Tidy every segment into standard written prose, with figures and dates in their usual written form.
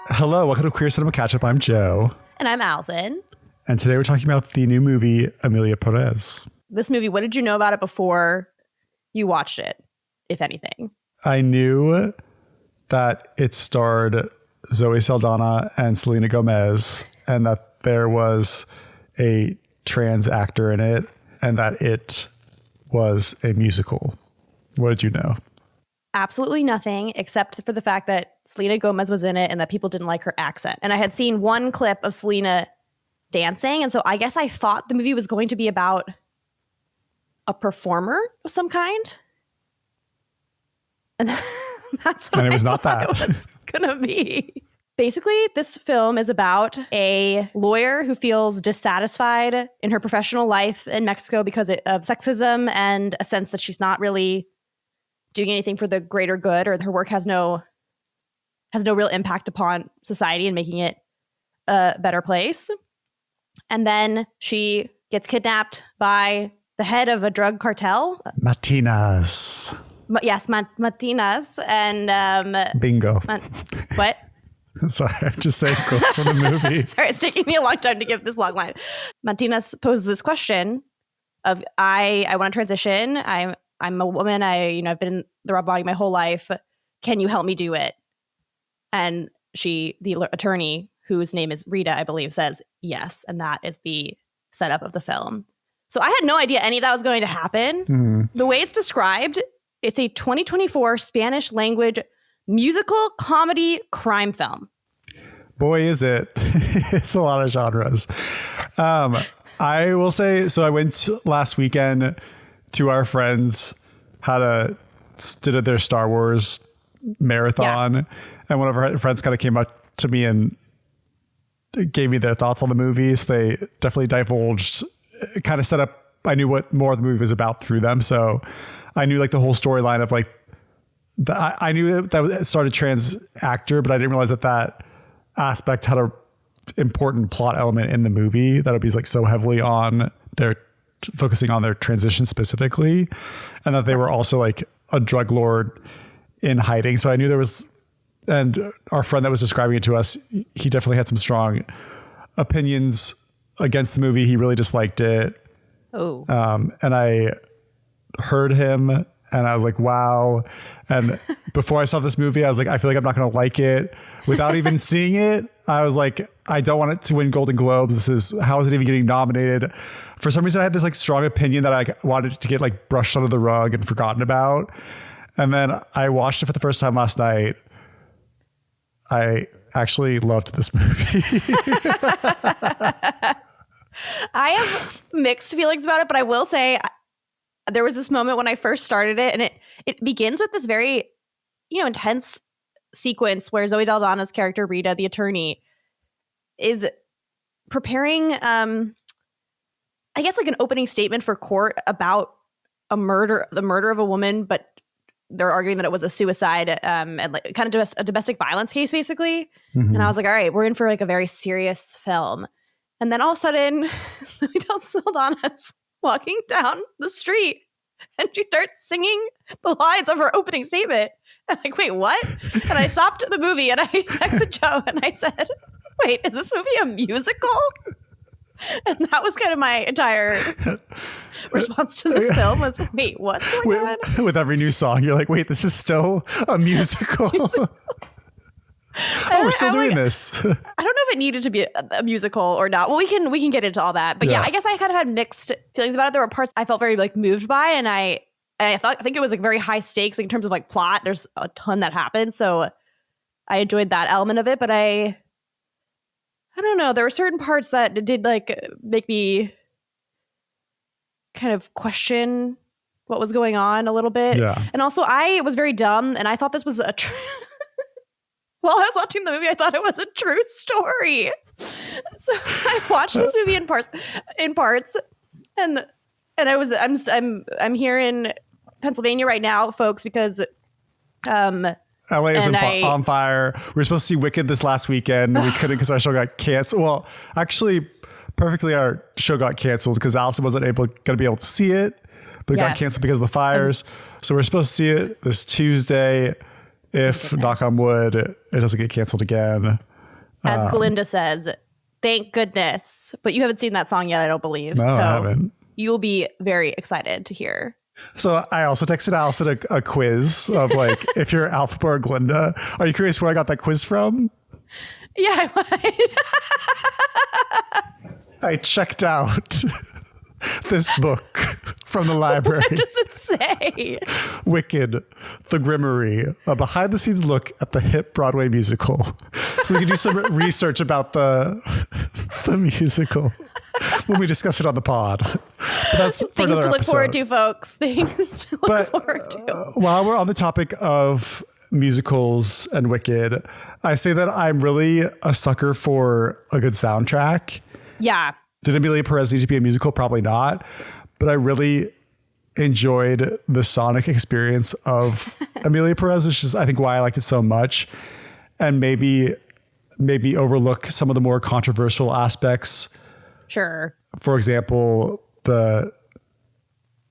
Hello, welcome to Queer Cinema Catchup. I'm Joe. And I'm Allison. And today we're talking about the new movie, Emilia Pérez. This movie, what did you know about it before you watched it, if anything? I knew that it starred Zoe Saldaña and Selena Gomez, and that there was a trans actor in it, and that it was a musical. What did you know? Absolutely nothing, except for the fact that Selena Gomez was in it and that people didn't like her accent. And I had seen one clip of Selena dancing, and so I guess I thought the movie was going to be about a performer of some kind. And that's what it was not that. It was gonna be. Basically, this film is about a lawyer who feels dissatisfied in her professional life in Mexico because of sexism and a sense that she's not really doing anything for the greater good, or her work has no real impact upon society and making it a better place. And then she gets kidnapped by the head of a drug cartel. Martinez. Yes, Martinez. And bingo. What? Sorry, I'm just saying quotes from the movie. Sorry, it's taking me a long time to give this long line. Martinez poses this question of, I want to transition. I'm a woman. I've been in the rob body my whole life. Can you help me do it? And the attorney, whose name is Rita, I believe, says yes. And that is the setup of the film. So I had no idea any of that was going to happen. Mm-hmm. The way it's described, it's a 2024 Spanish language musical comedy crime film. Boy, is it. It's a lot of genres. I will say, so I went last weekend to our friends, did their Star Wars marathon. Yeah. And one of our friends kind of came up to me and gave me their thoughts on the movies. They definitely divulged, kind of set up, I knew what more of the movie was about through them. So I knew like the whole storyline of like, I knew that it started trans actor, but I didn't realize that aspect had a important plot element in the movie that would be like so heavily on focusing on their transition specifically, and that they were also like a drug lord in hiding. So I knew there was, and our friend that was describing it to us, he definitely had some strong opinions against the movie. He really disliked it. Oh. And I heard him and I was like, wow. And before I saw this movie, I was like, I feel like I'm not going to like it. Without even seeing it, I was like, I don't want it to win Golden Globes. How is it even getting nominated? For some reason, I had this like strong opinion that I wanted to get like brushed under the rug and forgotten about. And then I watched it for the first time last night. I actually loved this movie. I have mixed feelings about it, but I will say there was this moment when I first started it, and it begins with this very, intense sequence where Zoe Saldaña's character, Rita, the attorney, is preparing, I guess like an opening statement for court about the murder of a woman, but they're arguing that it was a suicide, and like kind of just a domestic violence case, basically. Mm-hmm. And I was like, all right, we're in for like a very serious film. And then all of a sudden, Zoe Saldaña's walking down the street and she starts singing the lines of her opening statement. And I'm like, wait, what? And I stopped the movie and I texted Joe and I said, wait, is this movie a musical? And that was kind of my entire response to this film was, wait, what's going on? With every new song, you're like, wait, this is still a musical. We're still doing this. I don't know if it needed to be a musical or not. Well, we can get into all that. But yeah, I guess I kind of had mixed feelings about it. There were parts I felt very like moved by, and I think it was like very high stakes, like in terms of like plot. There's a ton that happened, so I enjoyed that element of it. But I don't know. There were certain parts that did like make me kind of question what was going on a little bit. Yeah. And also, I was very dumb, and I thought this was a. While I was watching the movie, I thought it was a true story. So I watched this movie in parts, and I'm here in Pennsylvania right now, folks, because LA is on fire. We were supposed to see Wicked this last weekend. We couldn't because our show got canceled. Well, actually, perfectly, our show got canceled because Allison wasn't going to be able to see it, but it got canceled because of the fires. So we're supposed to see it this Tuesday. If, knock on wood, it doesn't get canceled again. As Glinda says, thank goodness. But you haven't seen that song yet, I don't believe. No, so I haven't. You'll be very excited to hear. So I also texted Allison a quiz of like, if you're Alpha or Glinda. Are you curious where I got that quiz from? Yeah, I might. I checked out this book from the library. What does it say? Wicked, The Grimmery, a behind-the-scenes look at the hit Broadway musical. So we can do some research about the musical when we discuss it on the pod. But that's for Things to look episode. forward to, folks. Things to look forward to. While we're on the topic of musicals and Wicked, I say that I'm really a sucker for a good soundtrack. Yeah. Did Emilia Pérez need to be a musical? Probably not. But I really enjoyed the sonic experience of Emilia Pérez, which is, I think, why I liked it so much. And maybe overlook some of the more controversial aspects. Sure. For example, the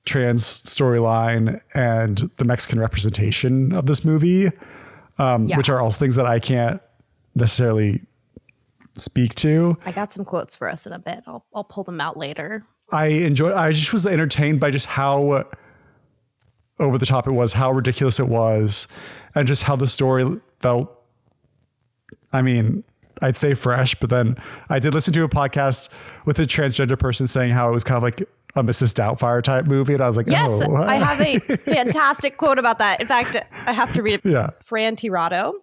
trans storyline and the Mexican representation of this movie, which are also things that I can't necessarily speak to. I got some quotes for us in a bit. I'll pull them out later. I just was entertained by just how over the top it was, how ridiculous it was, and just how the story felt. I mean, I'd say fresh, but then I did listen to a podcast with a transgender person saying how it was kind of like a Mrs. Doubtfire type movie. And I was like, yes, oh. I have a fantastic quote about that. In fact, I have to read it. Yeah. Fran Tirado.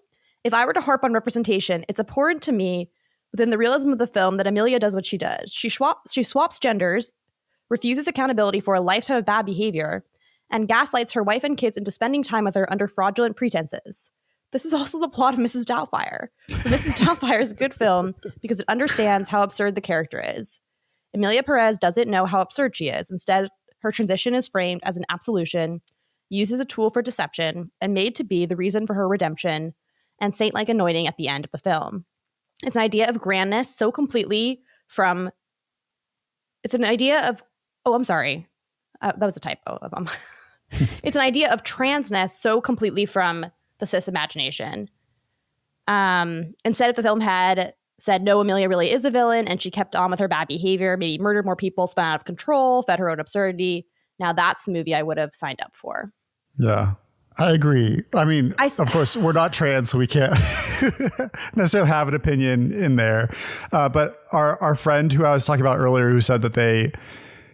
If I were to harp on representation, it's abhorrent to me within the realism of the film that Amelia does what she does. She swaps genders, refuses accountability for a lifetime of bad behavior, and gaslights her wife and kids into spending time with her under fraudulent pretenses. This is also the plot of Mrs. Doubtfire. But Mrs. Doubtfire is a good film because it understands how absurd the character is. Emilia Pérez doesn't know how absurd she is. Instead, her transition is framed as an absolution, used as a tool for deception, and made to be the reason for her redemption and saint-like anointing at the end of the film. It's an idea of grandness so completely from... It's an idea of... Oh, I'm sorry. That was a typo. It's an idea of transness so completely from the cis imagination. Instead, if the film had said, no, Amelia really is the villain, and she kept on with her bad behavior, maybe murdered more people, spun out of control, fed her own absurdity, now that's the movie I would have signed up for. Yeah, I agree. I mean, of course, we're not trans, so we can't necessarily have an opinion in there. But our friend who I was talking about earlier, who said that they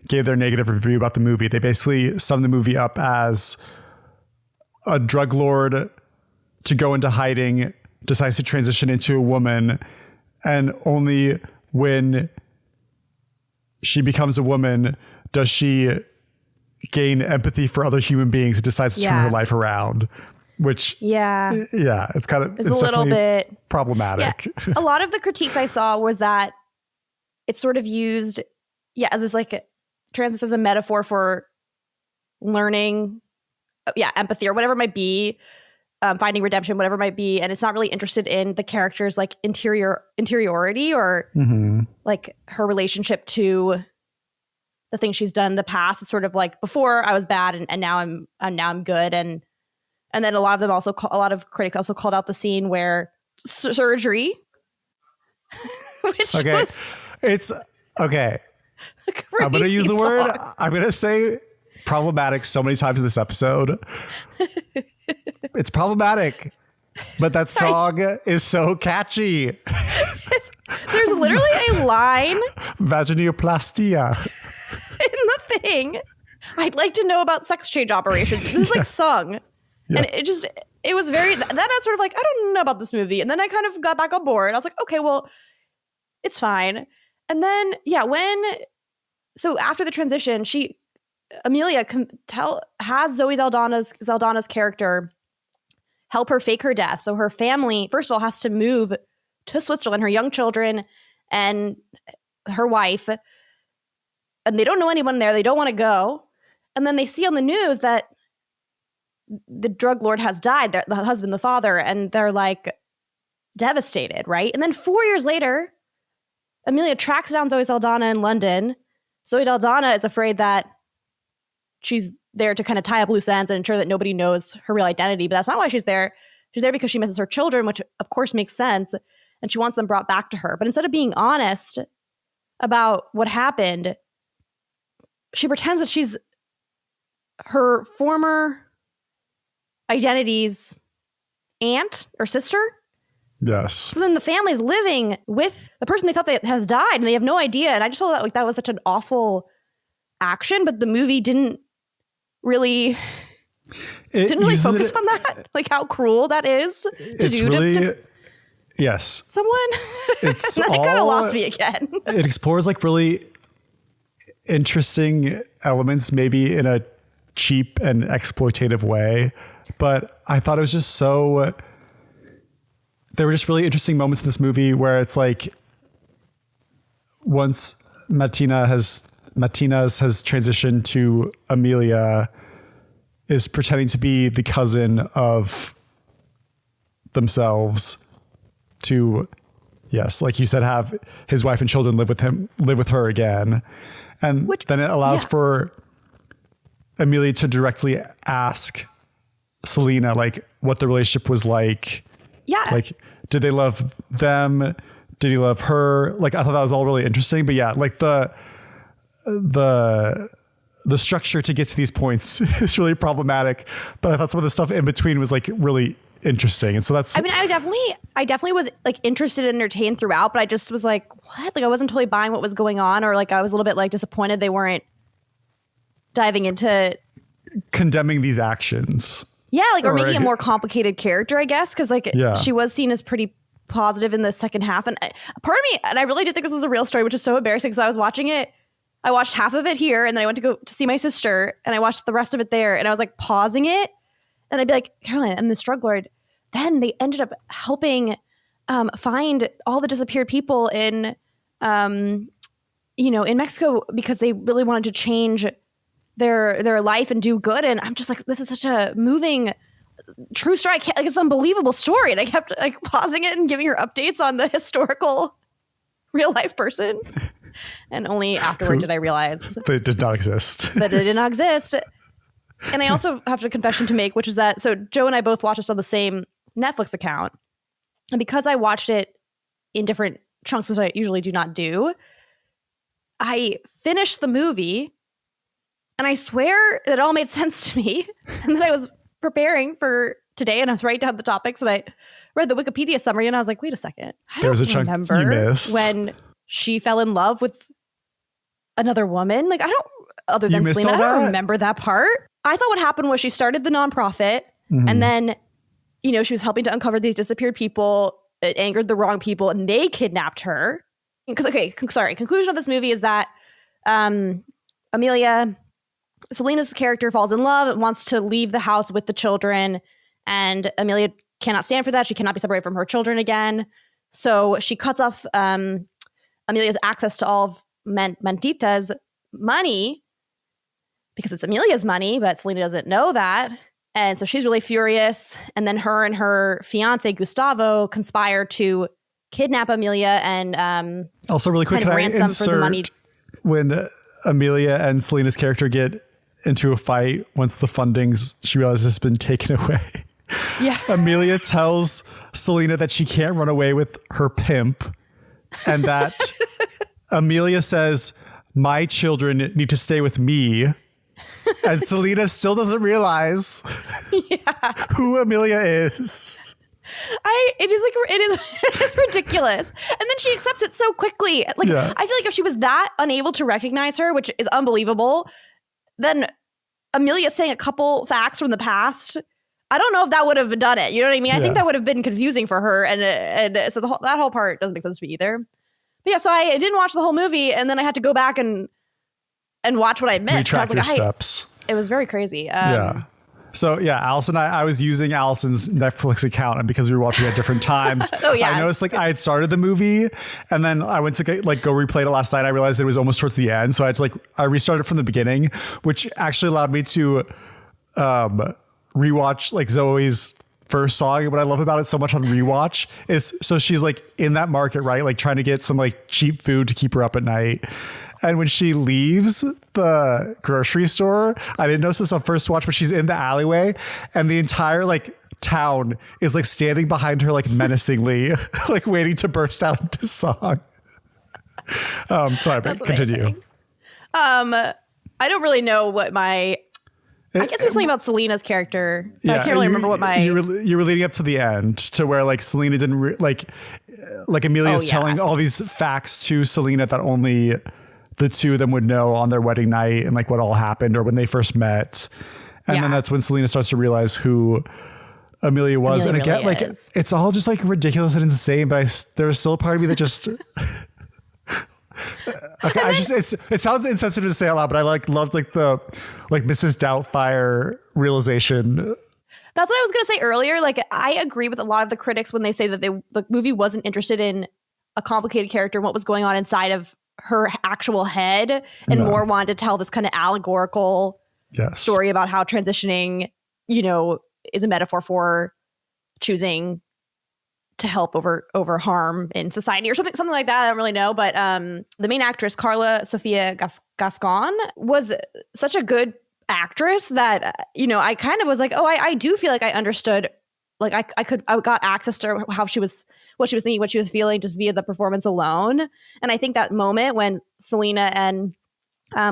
gave their negative review about the movie, they basically summed the movie up as a drug lord to go into hiding, decides to transition into a woman, and only when she becomes a woman does she gain empathy for other human beings and decides to turn her life around, which it's kind of, it's a little bit problematic. Yeah. A lot of the critiques I saw was that it's sort of used as this like trans as a metaphor for learning empathy or whatever it might be, finding redemption, whatever it might be, and it's not really interested in the character's like interiority or like her relationship to the things she's done in the past. It's sort of like, before I was bad and now I'm good, and then a lot of critics also called out the scene where surgery, which was it's okay. I'm going to use the word. I'm going to say problematic so many times in this episode. It's problematic, but that song is so catchy. There's literally a line, vaginoplastia, in the thing. I'd like to know about sex change operations. This is like sung. Yeah. And it was very, then I was sort of like, I don't know about this movie. And then I kind of got back on board. I was like, okay, well, it's fine. And then, so after the transition, Amelia has Zoe Saldaña's character help her fake her death. So her family, first of all, has to move to Switzerland, her young children and her wife, and they don't know anyone there. They don't want to go. And then they see on the news that the drug lord has died, the husband, the father, and they're like devastated, right? And then 4 years later, Amelia tracks down Zoe Saldaña in London. Zoe Saldaña is afraid that she's there to kind of tie up loose ends and ensure that nobody knows her real identity. But that's not why she's there. She's there because she misses her children, which of course makes sense. and she wants them brought back to her. But instead of being honest about what happened, she pretends that she's her former identity's aunt or sister. Yes. So then the family's living with the person they thought that has died, and they have no idea. And I just felt that like that was such an awful action, but the movie didn't really focus on that, like how cruel that is to do really, to yes, someone. It's it kind of lost me again. It explores like really interesting elements, maybe in a cheap and exploitative way, but I thought it was just so. There were just really interesting moments in this movie where it's like once Martinez has transitioned to Amelia, is pretending to be the cousin of themselves to, yes, like you said, have his wife and children live with her again. And then it allows for Amelia to directly ask Selena, like, what the relationship was like. Yeah. Like, did they love them? Did he love her? Like, I thought that was all really interesting. But yeah, like the structure to get to these points is really problematic. But I thought some of the stuff in between was like really interesting. And so that's, I mean, I definitely was like interested and entertained throughout, but I just was like, what? Like, I wasn't totally buying what was going on, or like I was a little bit like disappointed they weren't diving into condemning these actions. Yeah, like, or making a more complicated character, I guess, because like she was seen as pretty positive in the second half. And part of me, and I really did think this was a real story, which is so embarrassing because I was watching it. I watched half of it here, and then I went to go to see my sister, and I watched the rest of it there, and I was like pausing it, and I'd be like, Caroline, and this drug lord. Then they ended up helping find all the disappeared people in Mexico because they really wanted to change their life and do good. And I'm just like, this is such a moving true story. It's an unbelievable story. And I kept like pausing it and giving her updates on the historical real life person. And only afterward did I realize that it did not exist. That it did not exist. And I also have a confession to make, which is that, so Joe and I both watched this on the same Netflix account. And because I watched it in different chunks, which I usually do not do, I finished the movie. And I swear that it all made sense to me. And then I was preparing for today, and I was writing down the topics, and I read the Wikipedia summary, and I was like, wait a second. I don't remember when she fell in love with another woman. Like, I don't, other than Selena, I don't remember that part. I thought what happened was she started the nonprofit, and then, she was helping to uncover these disappeared people. It angered the wrong people, and they kidnapped her. Because, conclusion of this movie is that Amelia... Selena's character falls in love and wants to leave the house with the children, and Amelia cannot stand for that. She cannot be separated from her children again. So she cuts off Amelia's access to all of Mantita's money because it's Amelia's money, but Selena doesn't know that. And so she's really furious. And then her and her fiance, Gustavo, conspire to kidnap Amelia and also really quick, kind of ransom for the money. When Amelia and Selena's character get into a fight once she realizes has been taken away. Yeah. Amelia tells Selena that she can't run away with her pimp, and that Amelia says, my children need to stay with me. And Selena still doesn't realize who Amelia is. It is ridiculous. And then she accepts it so quickly. Like, I feel like if she was that unable to recognize her, which is unbelievable, then Amelia saying a couple facts from the past, I don't know if that would have done it. You know what I mean? I think that would have been confusing for her. And so that whole part doesn't make sense to me either. But yeah, so I didn't watch the whole movie, and then I had to go back and watch what I missed. Retrack your steps. It was very crazy. So yeah, Allison, I was using Allison's Netflix account, and because we were watching at different times, I noticed like I had started the movie, and then I went to go replay it last night. I realized it was almost towards the end, so I restarted from the beginning, which actually allowed me to rewatch like Zoe's first song. And what I love about it so much on rewatch is, so she's like in that market, right? Like trying to get some like cheap food to keep her up at night. And when she leaves the grocery store, I didn't notice this on first watch, but she's in the alleyway, and the entire like town is like standing behind her like menacingly, like waiting to burst out into song. Sorry, but continue. I don't really know what I guess it was something about Selena's character. I can't really remember what you were leading up to the end to where like Selena didn't like Amelia's telling all these facts to Selena that only the two of them would know on their wedding night and like what all happened or when they first met. And then that's when Selena starts to realize who Amelia was. And again, like it's all just like ridiculous and insane, but there was still a part of me that just okay, it sounds insensitive to say out loud, but I loved the Mrs. Doubtfire realization. That's what I was going to say earlier. Like, I agree with a lot of the critics when they say that the movie wasn't interested in a complicated character and what was going on inside of her actual head, and more wanted to tell this kind of allegorical story about how transitioning, is a metaphor for choosing to help over harm in society or something like that. I don't really know. But the main actress, Carla Sofía Gascon, was such a good actress that, I kind of was like, oh, I do feel like I understood. Like I got access to what she was thinking, what she was feeling just via the performance alone. And I think that moment when Selena and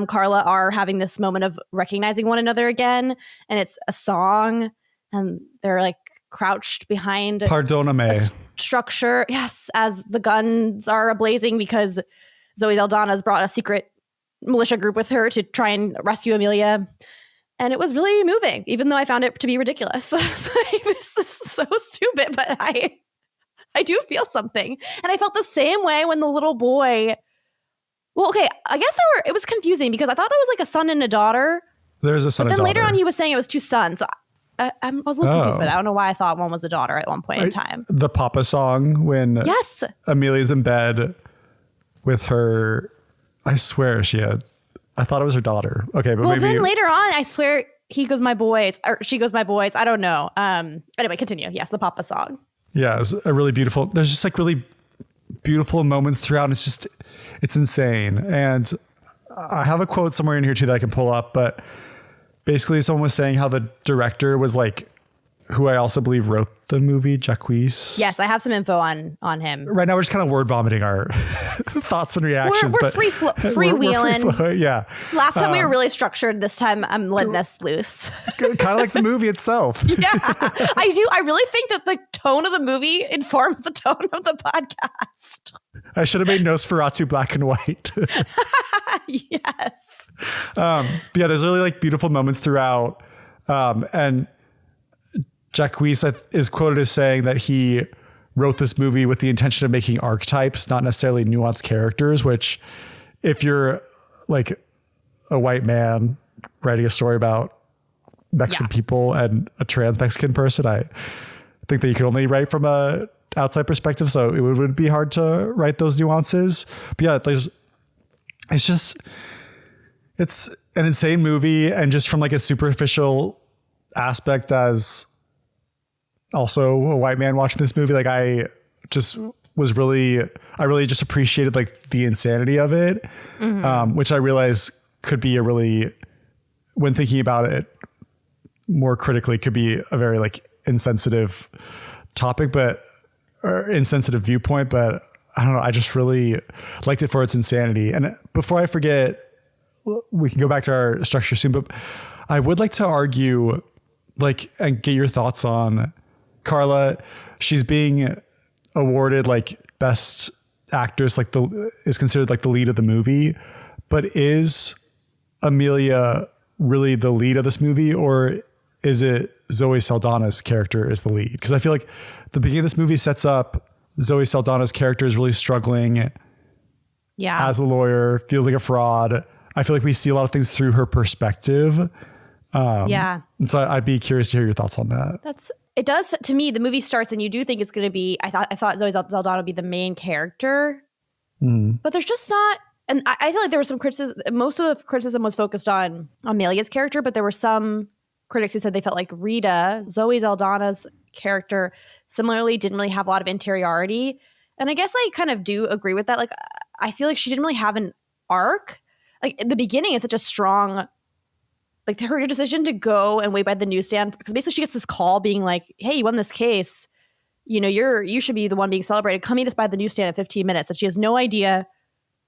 Carla are having this moment of recognizing one another again, and it's a song and they're like crouched behind Pardoname a structure. Yes, as the guns are ablazing because Zoe Saldaña has brought a secret militia group with her to try and rescue Amelia. And it was really moving, even though I found it to be ridiculous. This is so stupid, but I do feel something. And I felt the same way when the little boy. Well, okay, I guess it was confusing because I thought there was like a son and a daughter. There's a son and daughter. But then later on he was saying it was two sons. So I was a little confused by that. I don't know why I thought one was a daughter at one point in time. The Papa song when Amelia's in bed with her, I swear I thought it was her daughter. Okay, but maybe then later on, I swear he goes my boys or she goes my boys. I don't know. Anyway, continue. Yes, the Papa song. Yeah, it's a really beautiful. There's just like really beautiful moments throughout. It's insane. And I have a quote somewhere in here too that I can pull up, but basically someone was saying how the director was like, who I also believe wrote the movie, Jacques. Yes, I have some info on him. Right now we're just kind of word vomiting our thoughts and reactions. We're freewheeling. Yeah. Last time we were really structured. This time I'm letting us loose. Kind of like the movie itself. Yeah, I do. I really think that the tone of the movie informs the tone of the podcast. I should have made Nosferatu black and white. Yes. But yeah, there's really like beautiful moments throughout. And Jacques is quoted as saying that he wrote this movie with the intention of making archetypes, not necessarily nuanced characters, which if you're like a white man writing a story about Mexican people and a trans Mexican person, I think that you can only write from a outside perspective. So it would be hard to write those nuances. But yeah, it's an insane movie. And just from like a superficial aspect as also a white man watching this movie, like I really just appreciated like the insanity of it, which I realize could be when thinking about it more critically, could be a very like insensitive topic, or insensitive viewpoint. But I don't know, I just really liked it for its insanity. And before I forget, we can go back to our structure soon, but I would like to argue and get your thoughts on Carla. She's being awarded like best actress, is considered like the lead of the movie, but is Amelia really the lead of this movie, or is it Zoe Saldaña's character is the lead? Because I feel like the beginning of this movie sets up Zoe Saldaña's character is really struggling as a lawyer, feels like a fraud. I feel like we see a lot of things through her perspective. And so I'd be curious to hear your thoughts on that. It does to me. The movie starts and you do think it's going to be. I thought Zoe Saldaña would be the main character, but there's just not. And I feel like there was some criticism. Most of the criticism was focused on Amelia's character, but there were some critics who said they felt like Rita, Zoe Saldaña's character, similarly didn't really have a lot of interiority. And I guess I kind of do agree with that. Like I feel like she didn't really have an arc. Like the beginning is such a strong like her decision to go and wait by the newsstand, because basically she gets this call being like, hey, you won this case. You know, you should be the one being celebrated. Come meet us by the newsstand in 15 minutes. And she has no idea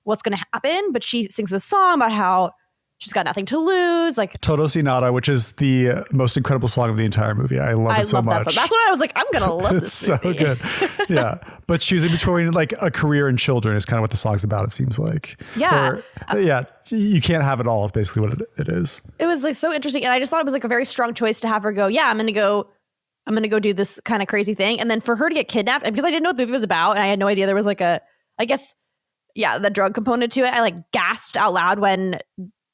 what's going to happen, but she sings this song about how she's got nothing to lose. Like Todo Si Nada, which is the most incredible song of the entire movie. I love it so much. That's when I was like, I'm going to love this movie. It's so good. Yeah. But choosing between like a career and children is kind of what the song's about, it seems like. Yeah. You can't have it all is basically what it is. It was like so interesting. And I just thought it was like a very strong choice to have her go, yeah, I'm going to go do this kind of crazy thing. And then for her to get kidnapped, and because I didn't know what the movie was about, and I had no idea there was like the drug component to it. I like gasped out loud when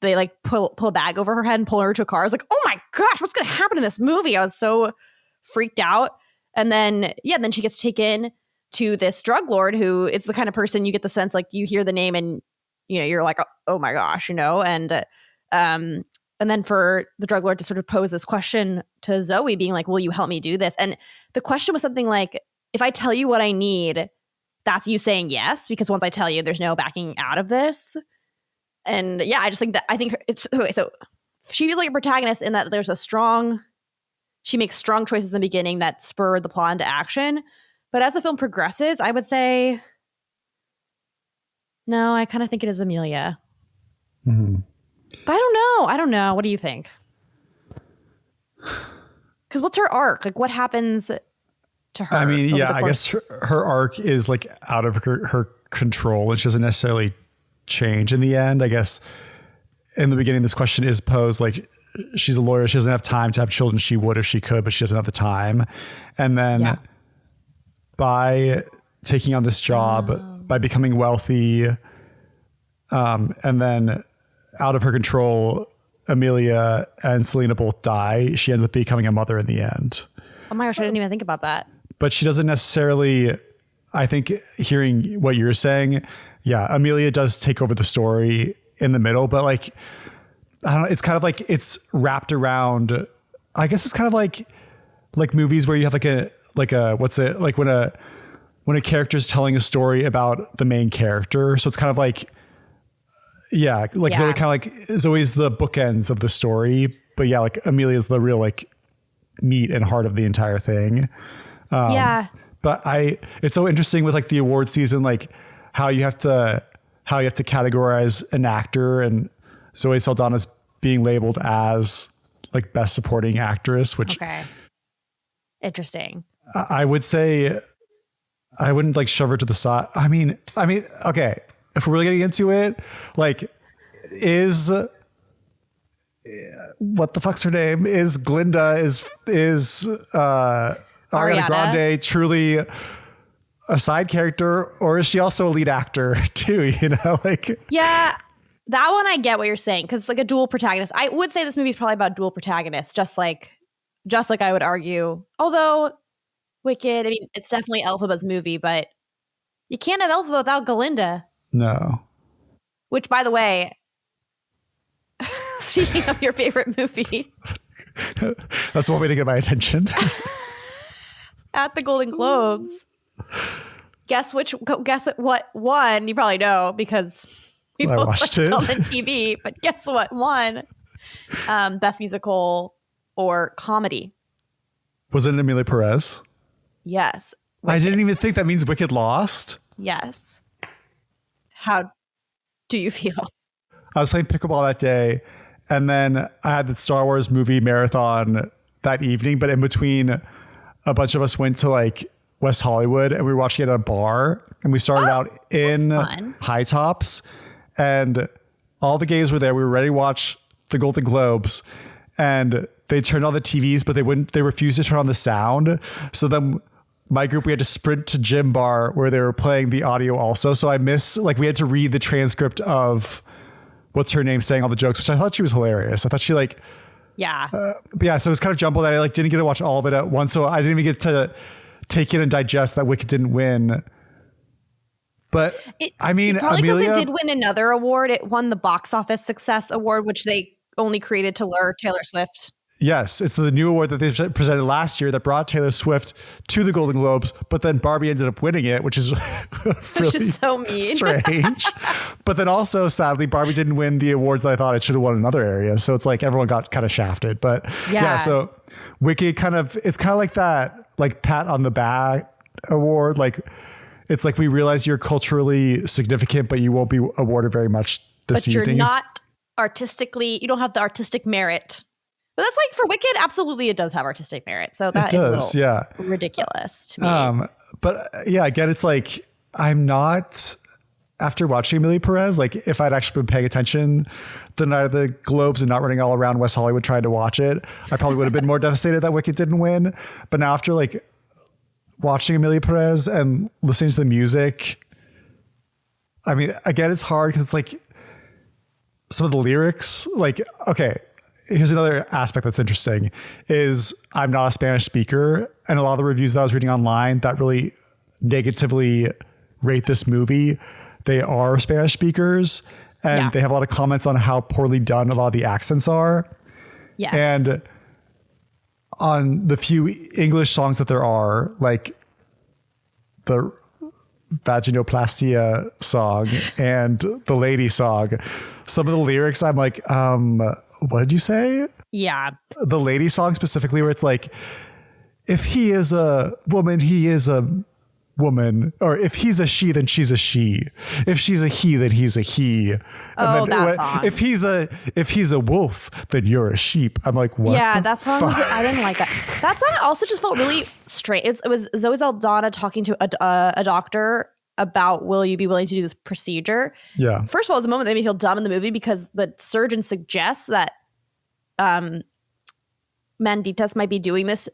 they like pull a bag over her head and pull her to a car. I was like, oh my gosh, what's going to happen in this movie? I was so freaked out. And then she gets taken to this drug lord who is the kind of person you get the sense like you hear the name and, you know, you're like, oh my gosh, you know, and then for the drug lord to sort of pose this question to Zoe being like, will you help me do this? And the question was something like, if I tell you what I need, that's you saying yes, because once I tell you, there's no backing out of this. And yeah, I think it's okay. So she's like a protagonist in that she makes strong choices in the beginning that spur the plot into action. But as the film progresses, I would say, no, I kind of think it is Amelia. Mm-hmm. But I don't know. What do you think? Because what's her arc? Like, what happens to her? I mean, yeah, I guess her arc is like out of her control, and she doesn't necessarily change in the end. I guess in the beginning, this question is posed like she's a lawyer. She doesn't have time to have children. She would if she could, but she doesn't have the time. And then by taking on this job, by becoming wealthy, and then out of her control, Amelia and Selena both die. She ends up becoming a mother in the end. Oh my gosh, I didn't even think about that. But she doesn't necessarily, I think hearing what you're saying, yeah, Amelia does take over the story in the middle, but like, I don't know, it's kind of like it's wrapped around, I guess it's kind of like movies where you have like a what's it, like when a character's telling a story about the main character. So it's kind of like, Zoe, kind of like Zoe's the bookends of the story, but yeah, like Amelia's the real like meat and heart of the entire thing. But it's so interesting with like the award season, like how you have to categorize an actor, and Zoe Saldaña's being labeled as like best supporting actress, which interesting. I would say I wouldn't like shove her to the side. I mean, okay. If we're really getting into it, like what the fuck's her name? Is Glinda, is Ariana Grande truly a side character, or is she also a lead actor too? You know, like, yeah, that one I get what you're saying, because it's like a dual protagonist. I would say this movie is probably about dual protagonists, just like I would argue. Although Wicked, I mean, it's definitely Elphaba's movie, but you can't have Elphaba without Galinda. No. Which, by the way, speaking of your favorite movie, that's one way to get my attention. At the Golden Globes, guess what won? You probably know because we both watched it on TV. But guess what won? Best musical or comedy. Was it Emilia Pérez? Yes. Wicked. I didn't even think that means Wicked lost. Yes. How do you feel? I was playing pickleball that day, and then I had the Star Wars movie marathon that evening, but in between, a bunch of us went to like West Hollywood, and we were watching it at a bar, and we started out in High Tops, and all the gays were there. We were ready to watch the Golden Globes, and they turned on the TVs, but they refused to turn on the sound. So then my group, we had to sprint to Gym Bar where they were playing the audio also. So I missed, like, we had to read the transcript of what's her name saying all the jokes, which I thought she was hilarious. I thought she like, but yeah, so it was kind of jumbled that I like didn't get to watch all of it at once. So I didn't even get to take in and digest that Wicked didn't win. But I mean, probably Amelia, because it did win another award. It won the Box Office Success Award, which they only created to lure Taylor Swift. Yes, it's the new award that they presented last year that brought Taylor Swift to the Golden Globes, but then Barbie ended up winning it, which is really so mean. Strange. But then also, sadly, Barbie didn't win the awards that I thought it should have won in another areas. So it's like everyone got kind of shafted. But yeah, so Wicked it's kind of like that, like pat on the back award. Like, it's like, we realize you're culturally significant, but you won't be awarded very much this evening. But you're not artistically, you don't have the artistic merit. But that's like, for Wicked, absolutely it does have artistic merit. So that is a little ridiculous to me. But yeah, again, it's like, I'm not, after watching Emilia Pérez, like if I'd actually been paying attention the night of the Globes and not running all around West Hollywood trying to watch it, I probably would have been more devastated that Wicked didn't win. But now after like watching Emilia Pérez and listening to the music, I mean, again, it's hard because it's like some of the lyrics, like, okay, here's another aspect that's interesting is I'm not a Spanish speaker, and a lot of the reviews that I was reading online that really negatively rate this movie, they are Spanish speakers, and they have a lot of comments on how poorly done a lot of the accents are. Yes. And on the few English songs that there are, like the Vaginoplastia song and the Lady song, some of the lyrics I'm like, what did you say? Yeah. The Lady song specifically, where it's like, if he is a woman, he is a woman, or if he's a she, then she's a she. If she's a he, then he's a he. Oh, that song. If he's a wolf, then you're a sheep. I'm like, what? Yeah, that song. I didn't like that. That song also just felt really straight. It was Zoe Saldaña talking to a doctor about, will you be willing to do this procedure? Yeah. First of all, it was a moment that made me feel dumb in the movie because the surgeon suggests that Manditas might be doing this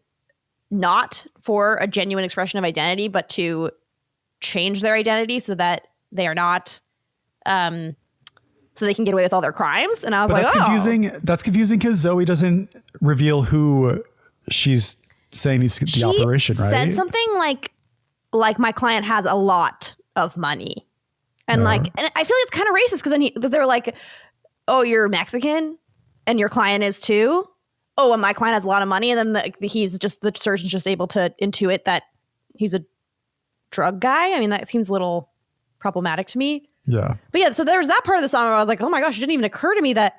not for a genuine expression of identity, but to change their identity so that they are not, so they can get away with all their crimes. And I was that's confusing. That's confusing because Zoe doesn't reveal who she's saying needs the operation, right? She said something like my client has a lot of money. And and I feel like it's kind of racist because then they're like, oh, you're Mexican and your client is too. Oh, and my client has a lot of money. And then the surgeon's just able to intuit that he's a drug guy. I mean, that seems a little problematic to me. Yeah. But yeah, so there was that part of the song where I was like, oh my gosh, it didn't even occur to me that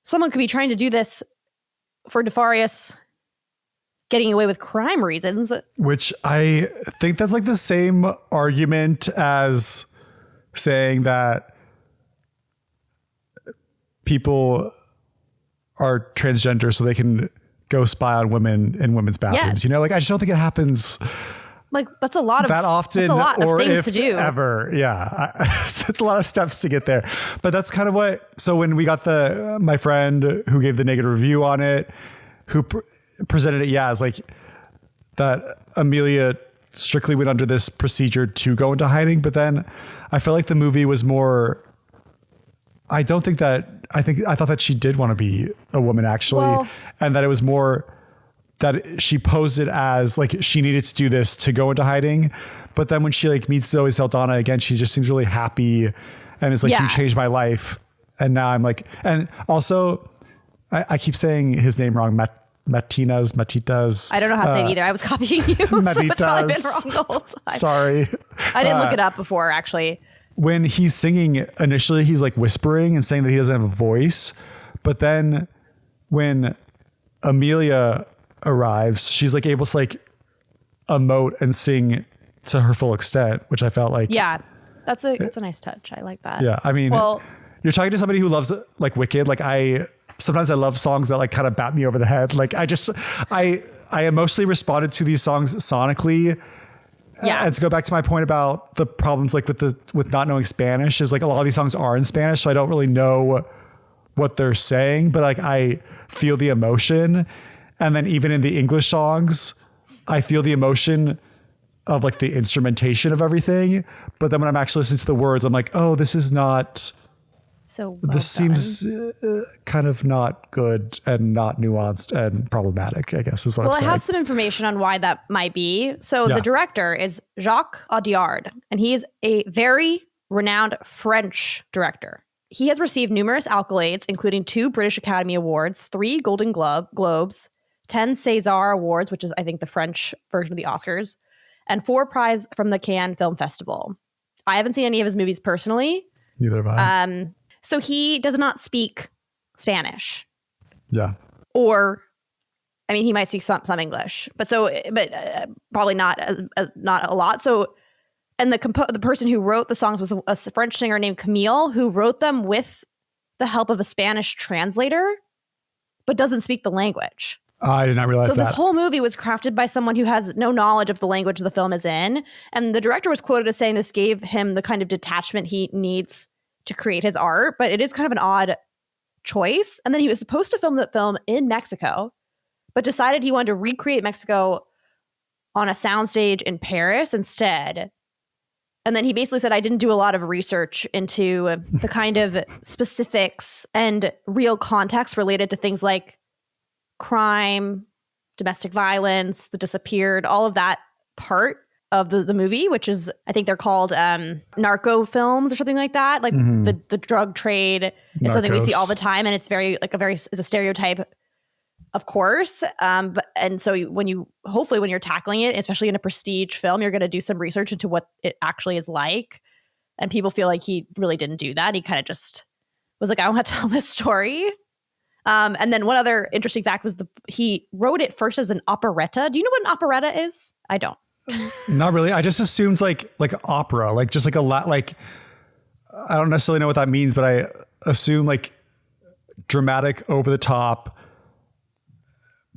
someone could be trying to do this for nefarious getting away with crime reasons. Which I think that's like the same argument as saying that people are transgender so they can go spy on women in women's bathrooms. Yes. You know, like, I just don't think it happens like that's a lot of that often, that's a lot or of things if to do ever. Yeah. It's a lot of steps to get there, but that's kind of what, so when we got my friend who gave the negative review on it, who presented it, as like that Amelia strictly went under this procedure to go into hiding. But then I felt like the movie was more, I thought that she did want to be a woman actually. And that it was more that she posed it as like she needed to do this to go into hiding. But then when she like meets Zoe Saldaña again, she just seems really happy and is like, you changed my life. And now I'm like, and also I keep saying his name wrong. Matitas. I don't know how to say it either. I was copying you. So it's probably been wrong the whole time. Sorry. I didn't look it up before actually. When he's singing, initially he's like whispering and saying that he doesn't have a voice. But then when Amelia arrives, she's like able to like emote and sing to her full extent, which I felt like. Yeah, that's a nice touch. I like that. Yeah. I mean, you're talking to somebody who loves like Wicked. Like sometimes I love songs that like kind of bat me over the head. Like I emotionally responded to these songs sonically. Yeah. And to go back to my point about the problems like with not knowing Spanish is like a lot of these songs are in Spanish. So I don't really know what they're saying, but like I feel the emotion. And then even in the English songs, I feel the emotion of like the instrumentation of everything. But then when I'm actually listening to the words, I'm like, oh, this is not... So this seems kind of not good and not nuanced and problematic, I guess is what I'm saying. Well, I have some information on why that might be. So the director is Jacques Audiard, and he is a very renowned French director. He has received numerous accolades, including 2 British Academy Awards, 3 Golden Globes, 10 César Awards, which is, I think, the French version of the Oscars, and 4 prizes from the Cannes Film Festival. I haven't seen any of his movies personally, Neither have I. So he does not speak Spanish. Yeah. Or, I mean, he might speak some English, but probably not not a lot. So, and the person who wrote the songs was a French singer named Camille, who wrote them with the help of a Spanish translator, but doesn't speak the language. I did not realize that. So this whole movie was crafted by someone who has no knowledge of the language the film is in. And the director was quoted as saying this gave him the kind of detachment he needs to create his art, but it is kind of an odd choice. And then he was supposed to film the film in Mexico, but decided he wanted to recreate Mexico on a soundstage in Paris instead. And then he basically said, I didn't do a lot of research into the kind of specifics and real context related to things like crime, domestic violence, the disappeared, all of that part of the movie, which is, I think they're called narco films or something like that. Like the drug trade is something we see all the time. And it's it's a stereotype, of course. And so when you're tackling it, especially in a prestige film, you're going to do some research into what it actually is like. And people feel like he really didn't do that. He kind of just was like, I want to tell this story. And then one other interesting fact was he wrote it first as an operetta. Do you know what an operetta is? I don't. Not really. I just assumed like opera, like just like like I don't necessarily know what that means, but I assume like dramatic, over the top.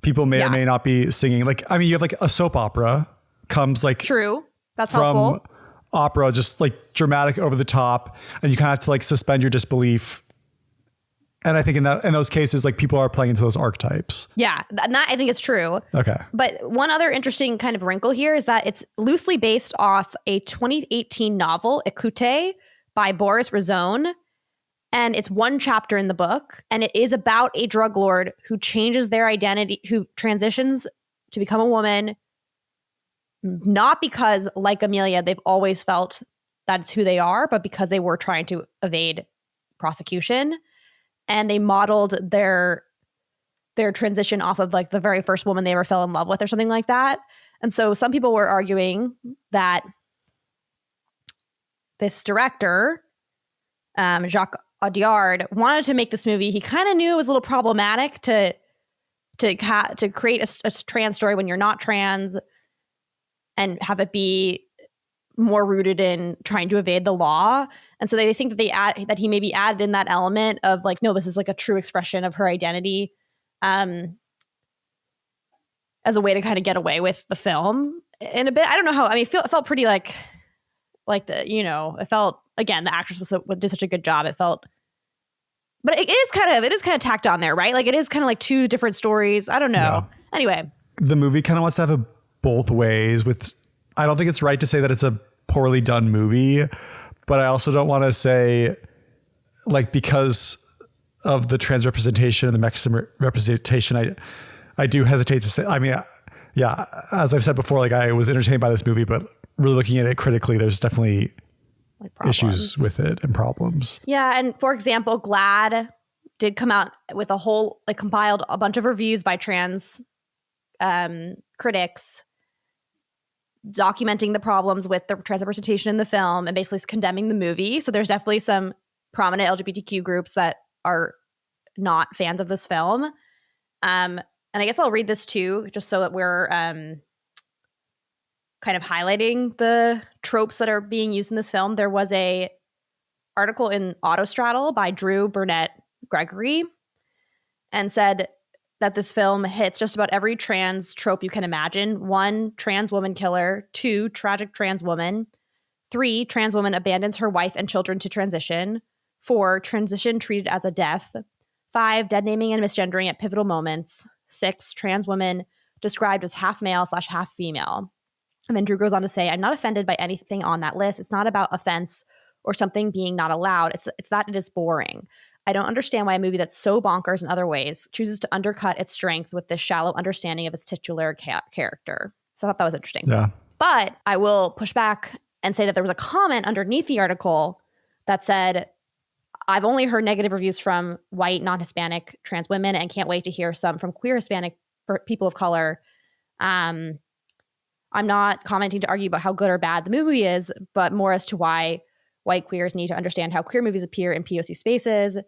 People may or may not be singing. Like, I mean, you have like a soap opera comes like true. That's from helpful. Opera, just like dramatic, over the top, and you kind of have to like suspend your disbelief. And I think in those cases, like people are playing into those archetypes. Yeah, I think it's true. Okay. But one other interesting kind of wrinkle here is that it's loosely based off a 2018 novel, Écoute, by Boris Razon. And it's one chapter in the book. And it is about a drug lord who changes their identity, who transitions to become a woman, not because, like Amelia, they've always felt that's who they are, but because they were trying to evade prosecution. And they modeled their transition off of like the very first woman they ever fell in love with or something like that. And so some people were arguing that this director, Jacques Audiard, wanted to make this movie. He kind of knew it was a little problematic to create a trans story when you're not trans and have it be more rooted in trying to evade the law. And so they think that that he maybe added in that element of like, no, this is like a true expression of her identity, as a way to kind of get away with the film in a bit. I don't know how, I mean, it felt pretty like it felt, again, the actress did such a good job. It felt, but it is kind of tacked on there, right? Like it is kind of like two different stories. I don't know. Yeah. Anyway. The movie kind of wants to have it both ways I don't think it's right to say that it's a poorly done movie, but I also don't want to say like, because of the trans representation and the Mexican representation, I do hesitate to say, I mean, yeah, as I've said before, like I was entertained by this movie, but really looking at it critically, there's definitely like issues with it and problems. Yeah. And for example, GLAAD did come out with compiled a bunch of reviews by trans critics documenting the problems with the trans representation in the film and basically condemning the movie. So there's definitely some prominent LGBTQ groups that are not fans of this film. And I guess I'll read this too, just so that we're kind of highlighting the tropes that are being used in this film. There was a article in Autostraddle by Drew Burnett Gregory and said that this film hits just about every trans trope you can imagine. 1, trans woman killer. 2, tragic trans woman. 3, trans woman abandons her wife and children to transition. 4, transition treated as a death. 5, dead naming and misgendering at pivotal moments. 6, trans woman described as half male / half female. And then Drew goes on to say, I'm not offended by anything on that list. It's not about offense or something being not allowed. It's that it is boring. I don't understand why a movie that's so bonkers in other ways chooses to undercut its strength with this shallow understanding of its titular character. So I thought that was interesting. Yeah. But I will push back and say that there was a comment underneath the article that said, I've only heard negative reviews from white, non-Hispanic trans women and can't wait to hear some from queer Hispanic people of color. I'm not commenting to argue about how good or bad the movie is, but more as to why white queers need to understand how queer movies appear in POC spaces. And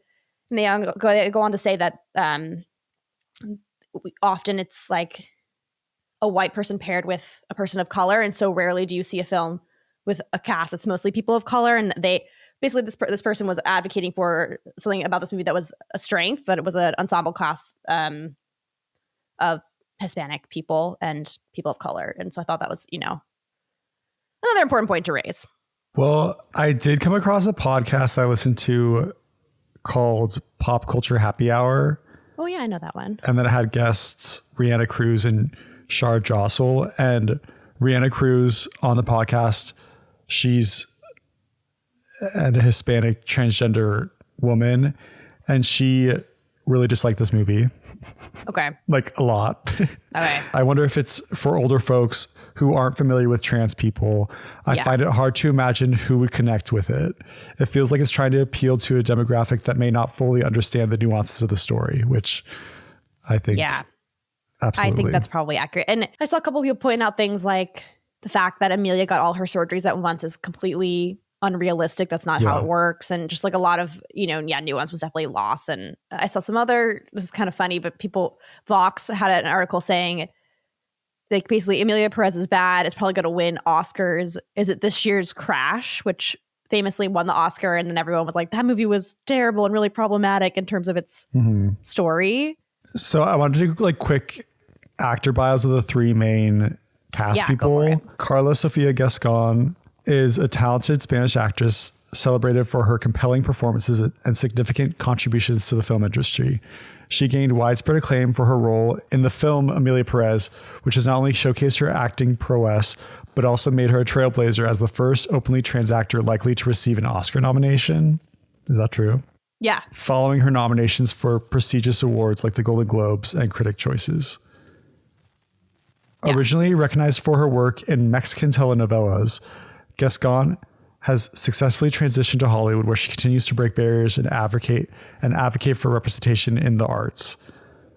they go on to say that often it's like a white person paired with a person of color, and so rarely do you see a film with a cast that's mostly people of color. And they basically, this person was advocating for something about this movie that was a strength, that it was an ensemble cast of Hispanic people and people of color. And so I thought that was, another important point to raise. Well, I did come across a podcast I listened to called Pop Culture Happy Hour. Oh yeah, I know that one. And then it had guests Rihanna Cruz and Shar Jossel. And Rihanna Cruz on the podcast, she's a Hispanic transgender woman, and she really disliked this movie. Okay. Like a lot. Okay. I wonder if it's for older folks who aren't familiar with trans people. I find it hard to imagine who would connect with it. It feels like it's trying to appeal to a demographic that may not fully understand the nuances of the story, which I think, absolutely. I think that's probably accurate. And I saw a couple of people point out things like the fact that Amelia got all her surgeries at once is completely unrealistic. That's not how it works. And just like a lot of, nuance was definitely lost. And I saw some other, this is kind of funny, but Vox had an article saying, like, basically Emilia Pérez is bad. It's probably going to win Oscars. Is it this year's Crash, which famously won the Oscar? And then everyone was like, that movie was terrible and really problematic in terms of its story. So I wanted to do like quick actor bios of the three main cast people. Carla Sofía Gascon is a talented Spanish actress celebrated for her compelling performances and significant contributions to the film industry. She gained widespread acclaim for her role in the film Emilia Pérez, which has not only showcased her acting prowess, but also made her a trailblazer as the first openly trans actor likely to receive an Oscar nomination. Is that true? Yeah. Following her nominations for prestigious awards like the Golden Globes and Critic Choices. Yeah. Originally recognized for her work in Mexican telenovelas, Gascon has successfully transitioned to Hollywood, where she continues to break barriers and advocate for representation in the arts.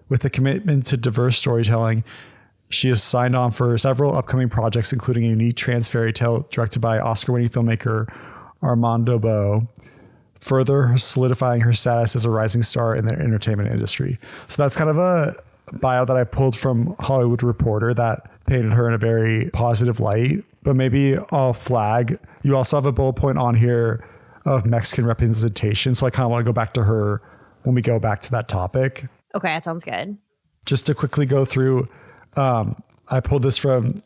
With a commitment to diverse storytelling, she is signed on for several upcoming projects, including a unique trans fairy tale directed by Oscar-winning filmmaker Armando Bo, further solidifying her status as a rising star in the entertainment industry. So that's kind of a bio that I pulled from Hollywood Reporter that painted her in a very positive light. But maybe I'll flag, you also have a bullet point on here of Mexican representation. So I kind of want to go back to her when we go back to that topic. Okay, that sounds good. Just to quickly go through, I pulled this from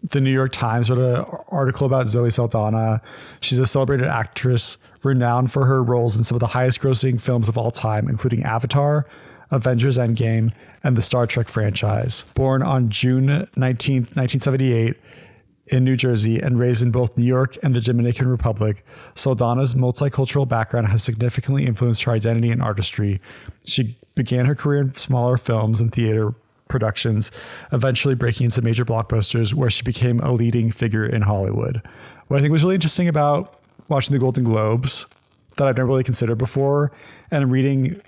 the New York Times, wrote an article about Zoe Saldaña. She's a celebrated actress renowned for her roles in some of the highest grossing films of all time, including Avatar, Avengers Endgame, and the Star Trek franchise. Born on June 19th, 1978, in New Jersey and raised in both New York and the Dominican Republic, Saldaña's multicultural background has significantly influenced her identity and artistry. She began her career in smaller films and theater productions, eventually breaking into major blockbusters where she became a leading figure in Hollywood. What I think was really interesting about watching the Golden Globes that I've never really considered before and reading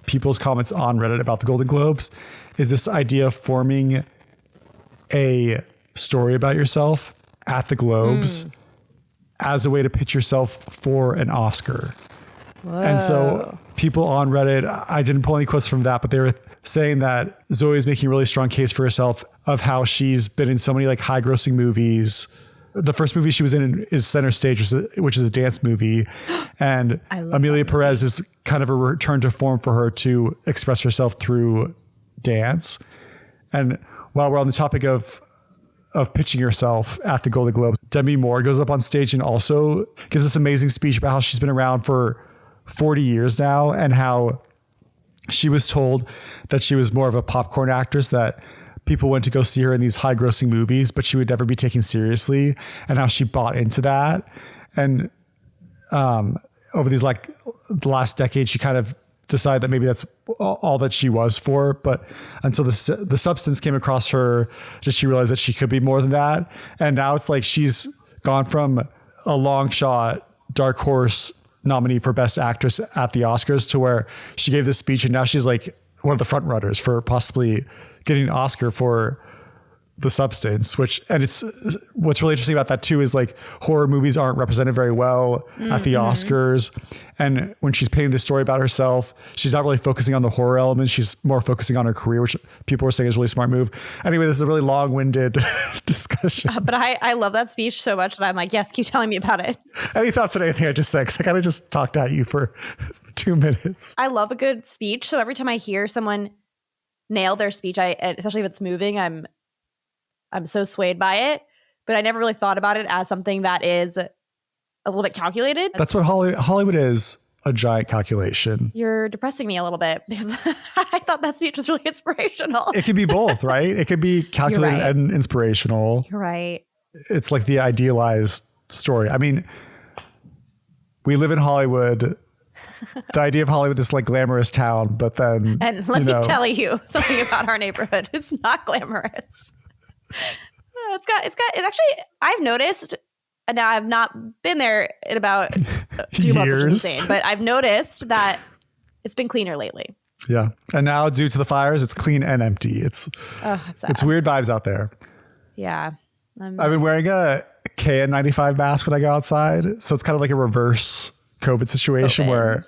people's comments on Reddit about the Golden Globes is this idea of forming a story about yourself at the Globes as a way to pitch yourself for an Oscar. Whoa. And so people on Reddit, I didn't pull any quotes from that, but they were saying that Zoe is making a really strong case for herself of how she's been in so many like high grossing movies. The first movie she was in is Center Stage, which is a dance movie. And Emilia Pérez is kind of a return to form for her to express herself through dance. And while we're on the topic of pitching yourself at the Golden Globes, Demi Moore goes up on stage and also gives this amazing speech about how she's been around for 40 years now and how she was told that she was more of a popcorn actress, that people went to go see her in these high grossing movies, but she would never be taken seriously, and how she bought into that. And over these like the last decade, she kind of decided that maybe that's all that she was for. But until the substance came across her, did she realize that she could be more than that? And now it's like she's gone from a long shot dark horse nominee for Best Actress at the Oscars to where she gave this speech and now she's like one of the front runners for possibly getting an Oscar for the substance, and it's what's really interesting about that too is like horror movies aren't represented very well at the Oscars. And when she's painting this story about herself, she's not really focusing on the horror element. She's more focusing on her career, which people were saying is a really smart move. Anyway, this is a really long-winded discussion. But I love that speech so much that I'm like, yes, keep telling me about it. Any thoughts on anything I just said? 'Cause I kind of just talked at you for 2 minutes. I love a good speech. So every time I hear someone nail their speech, especially if it's moving, I'm so swayed by it, but I never really thought about it as something that is a little bit calculated. That's what Hollywood is, a giant calculation. You're depressing me a little bit because I thought that speech was really inspirational. It could be both, right? It could be calculated and inspirational. You're right. It's like the idealized story. I mean, we live in Hollywood. The idea of Hollywood is like glamorous town, but then... And let me tell you something about our neighborhood. It's not glamorous. It's actually, I've noticed, and now I've not been there in about 2 months, which is insane, but I've noticed that it's been cleaner lately. Yeah. And now due to the fires, it's clean and empty. It's weird vibes out there. Yeah. I've been wearing a KN95 mask when I go outside. So it's kind of like a reverse COVID situation where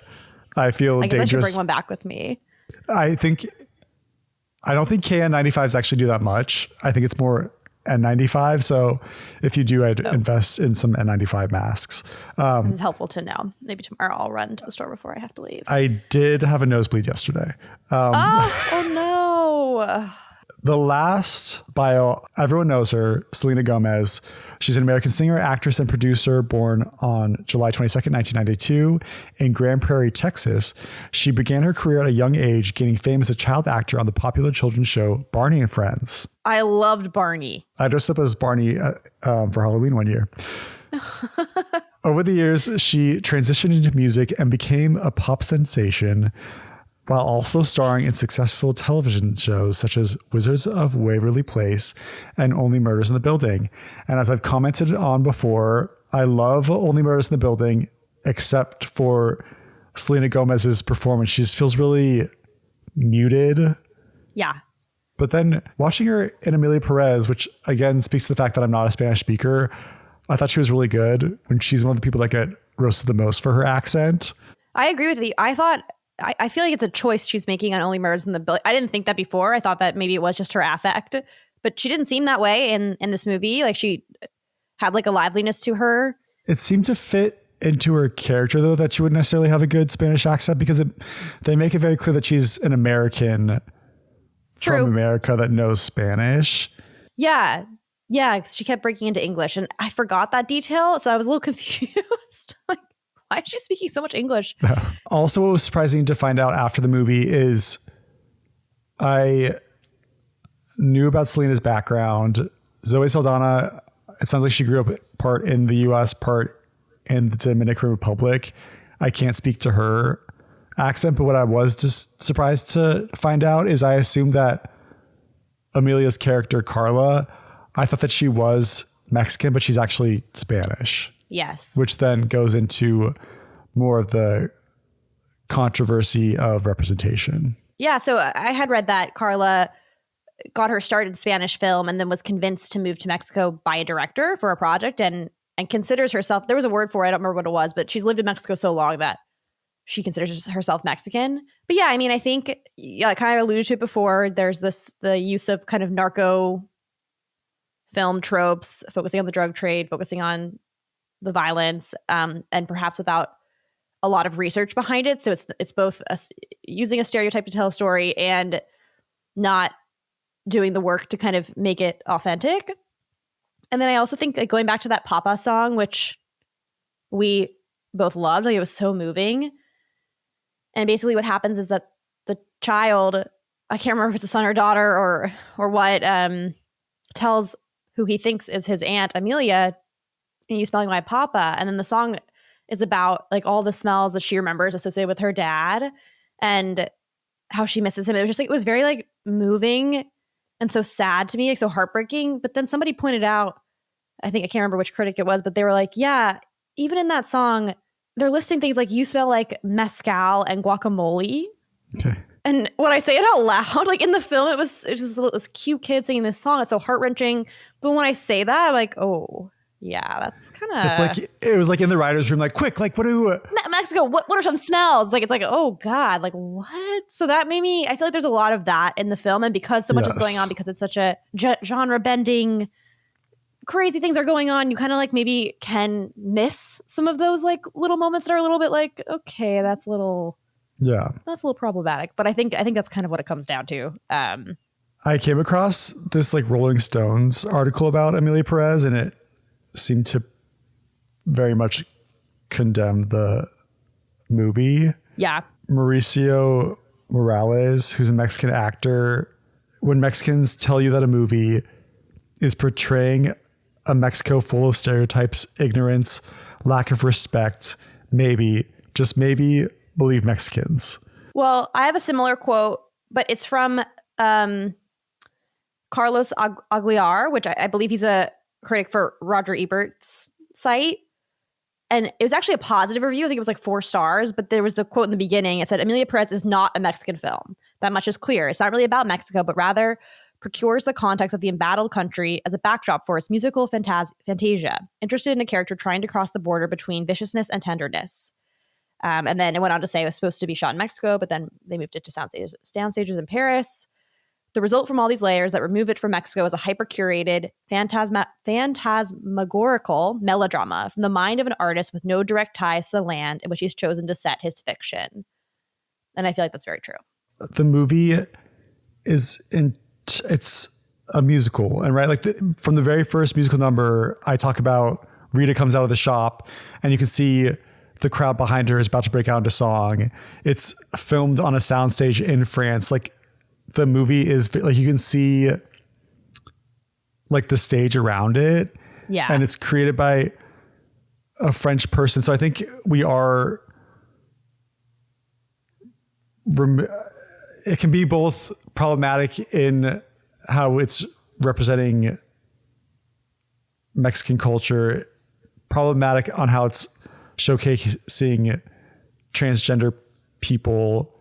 I feel dangerous. I should bring one back with me. I don't think KN95s actually do that much. I think it's more N95. So if you do, I'd invest in some N95 masks. This is helpful to know. Maybe tomorrow I'll run to the store before I have to leave. I did have a nosebleed yesterday. Oh no. The last bio, everyone knows her, Selena Gomez. She's an American singer, actress, and producer born on July 22nd, 1992 in Grand Prairie, Texas. She began her career at a young age, gaining fame as a child actor on the popular children's show Barney and Friends. I loved Barney. I dressed up as Barney for Halloween one year. Over the years, she transitioned into music and became a pop sensation, while also starring in successful television shows such as Wizards of Waverly Place and Only Murders in the Building. And as I've commented on before, I love Only Murders in the Building, except for Selena Gomez's performance. She just feels really muted. Yeah. But then watching her in Emilia Pérez, which again speaks to the fact that I'm not a Spanish speaker, I thought she was really good when she's one of the people that get roasted the most for her accent. I agree with you. I feel like it's a choice she's making on Only Murders in the Building. I didn't think that before. I thought that maybe it was just her affect, but she didn't seem that way in this movie. Like she had like a liveliness to her. It seemed to fit into her character though, that she wouldn't necessarily have a good Spanish accent because they make it very clear that she's an American from America that knows Spanish. Yeah. Yeah. She kept breaking into English and I forgot that detail. So I was a little confused. Like, why is she speaking so much English? Also, what was surprising to find out after the movie is I knew about Selena's background. Zoe Saldaña, it sounds like she grew up part in the US, part in the Dominican Republic. I can't speak to her accent, but what I was just surprised to find out is I assumed that Amelia's character, Carla, I thought that she was Mexican, but she's actually Spanish. Yes. Which then goes into more of the controversy of representation. Yeah. So I had read that Carla got her start in Spanish film and then was convinced to move to Mexico by a director for a project and considers herself, there was a word for it, I don't remember what it was, but she's lived in Mexico so long that she considers herself Mexican. But yeah, I mean, I think, I kind of alluded to it before, there's the use of kind of narco film tropes, focusing on the drug trade, focusing on the violence, and perhaps without a lot of research behind it. So it's both using a stereotype to tell a story and not doing the work to kind of make it authentic. And then I also think like, going back to that Papa song, which we both loved, like it was so moving. And basically what happens is that the child, I can't remember if it's a son or daughter or what, tells who he thinks is his aunt, Amelia, "Are you smelling my papa?" And then the song is about like all the smells that she remembers associated with her dad and how she misses him. It was just like, it was very like moving and so sad to me, like so heartbreaking. But then somebody pointed out, I can't remember which critic it was, but they were like, yeah, even in that song, they're listing things like "you smell like mezcal and guacamole." Okay. And when I say it out loud, like in the film, it was just this cute kid singing this song. It's so heart-wrenching. But when I say that, I'm like, oh, yeah, that's kind of... It's like, it was like in the writer's room, like, quick, like, what do... Mexico, what are some smells? Like, it's like, oh, God, like, what? So that made me... I feel like there's a lot of that in the film. And because so much is going on, because it's such a genre-bending... crazy things are going on, you kind of like maybe can miss some of those like little moments that are a little bit like, okay, that's a little problematic. But I think that's kind of what it comes down to. I came across this like Rolling Stones article about Emilia Pérez, and it seemed to very much condemn the movie. Yeah. Mauricio Morales, who's a Mexican actor, when Mexicans tell you that a movie is portraying a Mexico full of stereotypes, ignorance, lack of respect, maybe, just maybe, believe Mexicans. Well, I have a similar quote, but it's from Carlos Aguilar, which I believe he's a critic for Roger Ebert's site. And it was actually a positive review. I think it was like 4 stars, but there was the quote in the beginning. It said, Emilia Pérez is not a Mexican film. That much is clear. It's not really about Mexico, but rather procures the context of the embattled country as a backdrop for its musical fantasia, interested in a character trying to cross the border between viciousness and tenderness. And then it went on to say it was supposed to be shot in Mexico, but then they moved it to soundstages in Paris. The result from all these layers that remove it from Mexico is a hyper-curated, phantasmagorical melodrama from the mind of an artist with no direct ties to the land in which he's chosen to set his fiction. And I feel like that's very true. The movie is it's a musical, and right, like from the very first musical number, I talk about Rita comes out of the shop and you can see the crowd behind her is about to break out into song. It's filmed on a soundstage in France. Like the movie is like, you can see like the stage around it. Yeah. And it's created by a French person. So I think we are, it can be both problematic in how it's representing Mexican culture, problematic on how it's showcasing transgender people.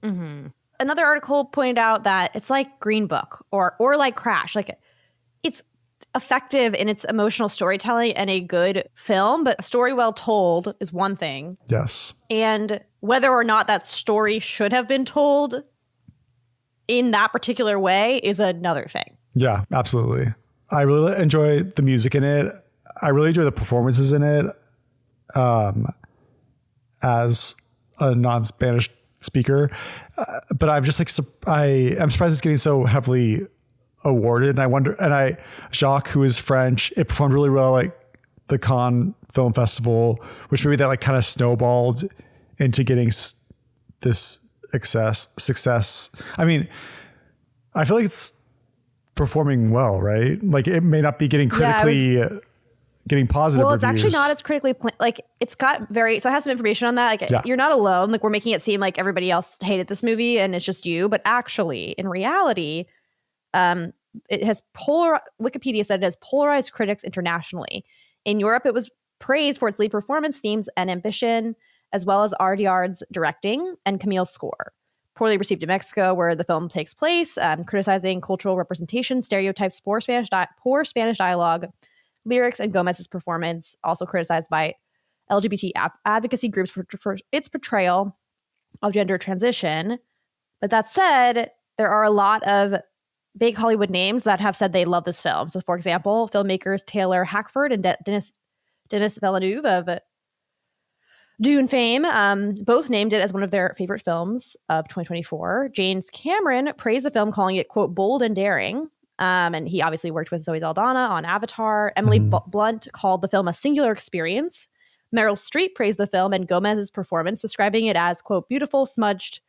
Mm-hmm. Another article pointed out that it's like Green Book or like Crash. Like it's effective in its emotional storytelling and a good film, but a story well told is one thing. Yes. And whether or not that story should have been told in that particular way is another thing. Yeah, absolutely. I really enjoy the music in it. I really enjoy the performances in it. As a non-Spanish speaker, but I'm just like, I'm surprised it's getting so heavily awarded. And I wonder, Jacques, who is French, it performed really well, like the Cannes Film Festival, which maybe that like kind of snowballed into getting this success. I mean, I feel like it's performing well, right? Like it may not be getting critically getting positive reviews. It's actually not as critically like it's got so it has some information on that. Like you're not alone. Like we're making it seem like everybody else hated this movie and it's just you, but actually in reality, it has Wikipedia said it has polarized critics internationally. In Europe, it was praised for its lead performance, themes, and ambition, as well as Audiard's directing and Camille's score. Poorly received in Mexico, where the film takes place, criticizing cultural representation, stereotypes, poor Spanish dialogue, lyrics, and Gomez's performance, also criticized by LGBT advocacy groups for its portrayal of gender transition. But that said, there are a lot of big Hollywood names that have said they love this film. So, for example, filmmakers Taylor Hackford and Denis Villeneuve of Dune fame both named it as one of their favorite films of 2024. James Cameron praised the film, calling it, quote, bold and daring. And he obviously worked with Zoe Saldaña on Avatar. Emily Blunt called the film a singular experience. Meryl Streep praised the film and Gomez's performance, describing it as, quote, beautiful, smudged,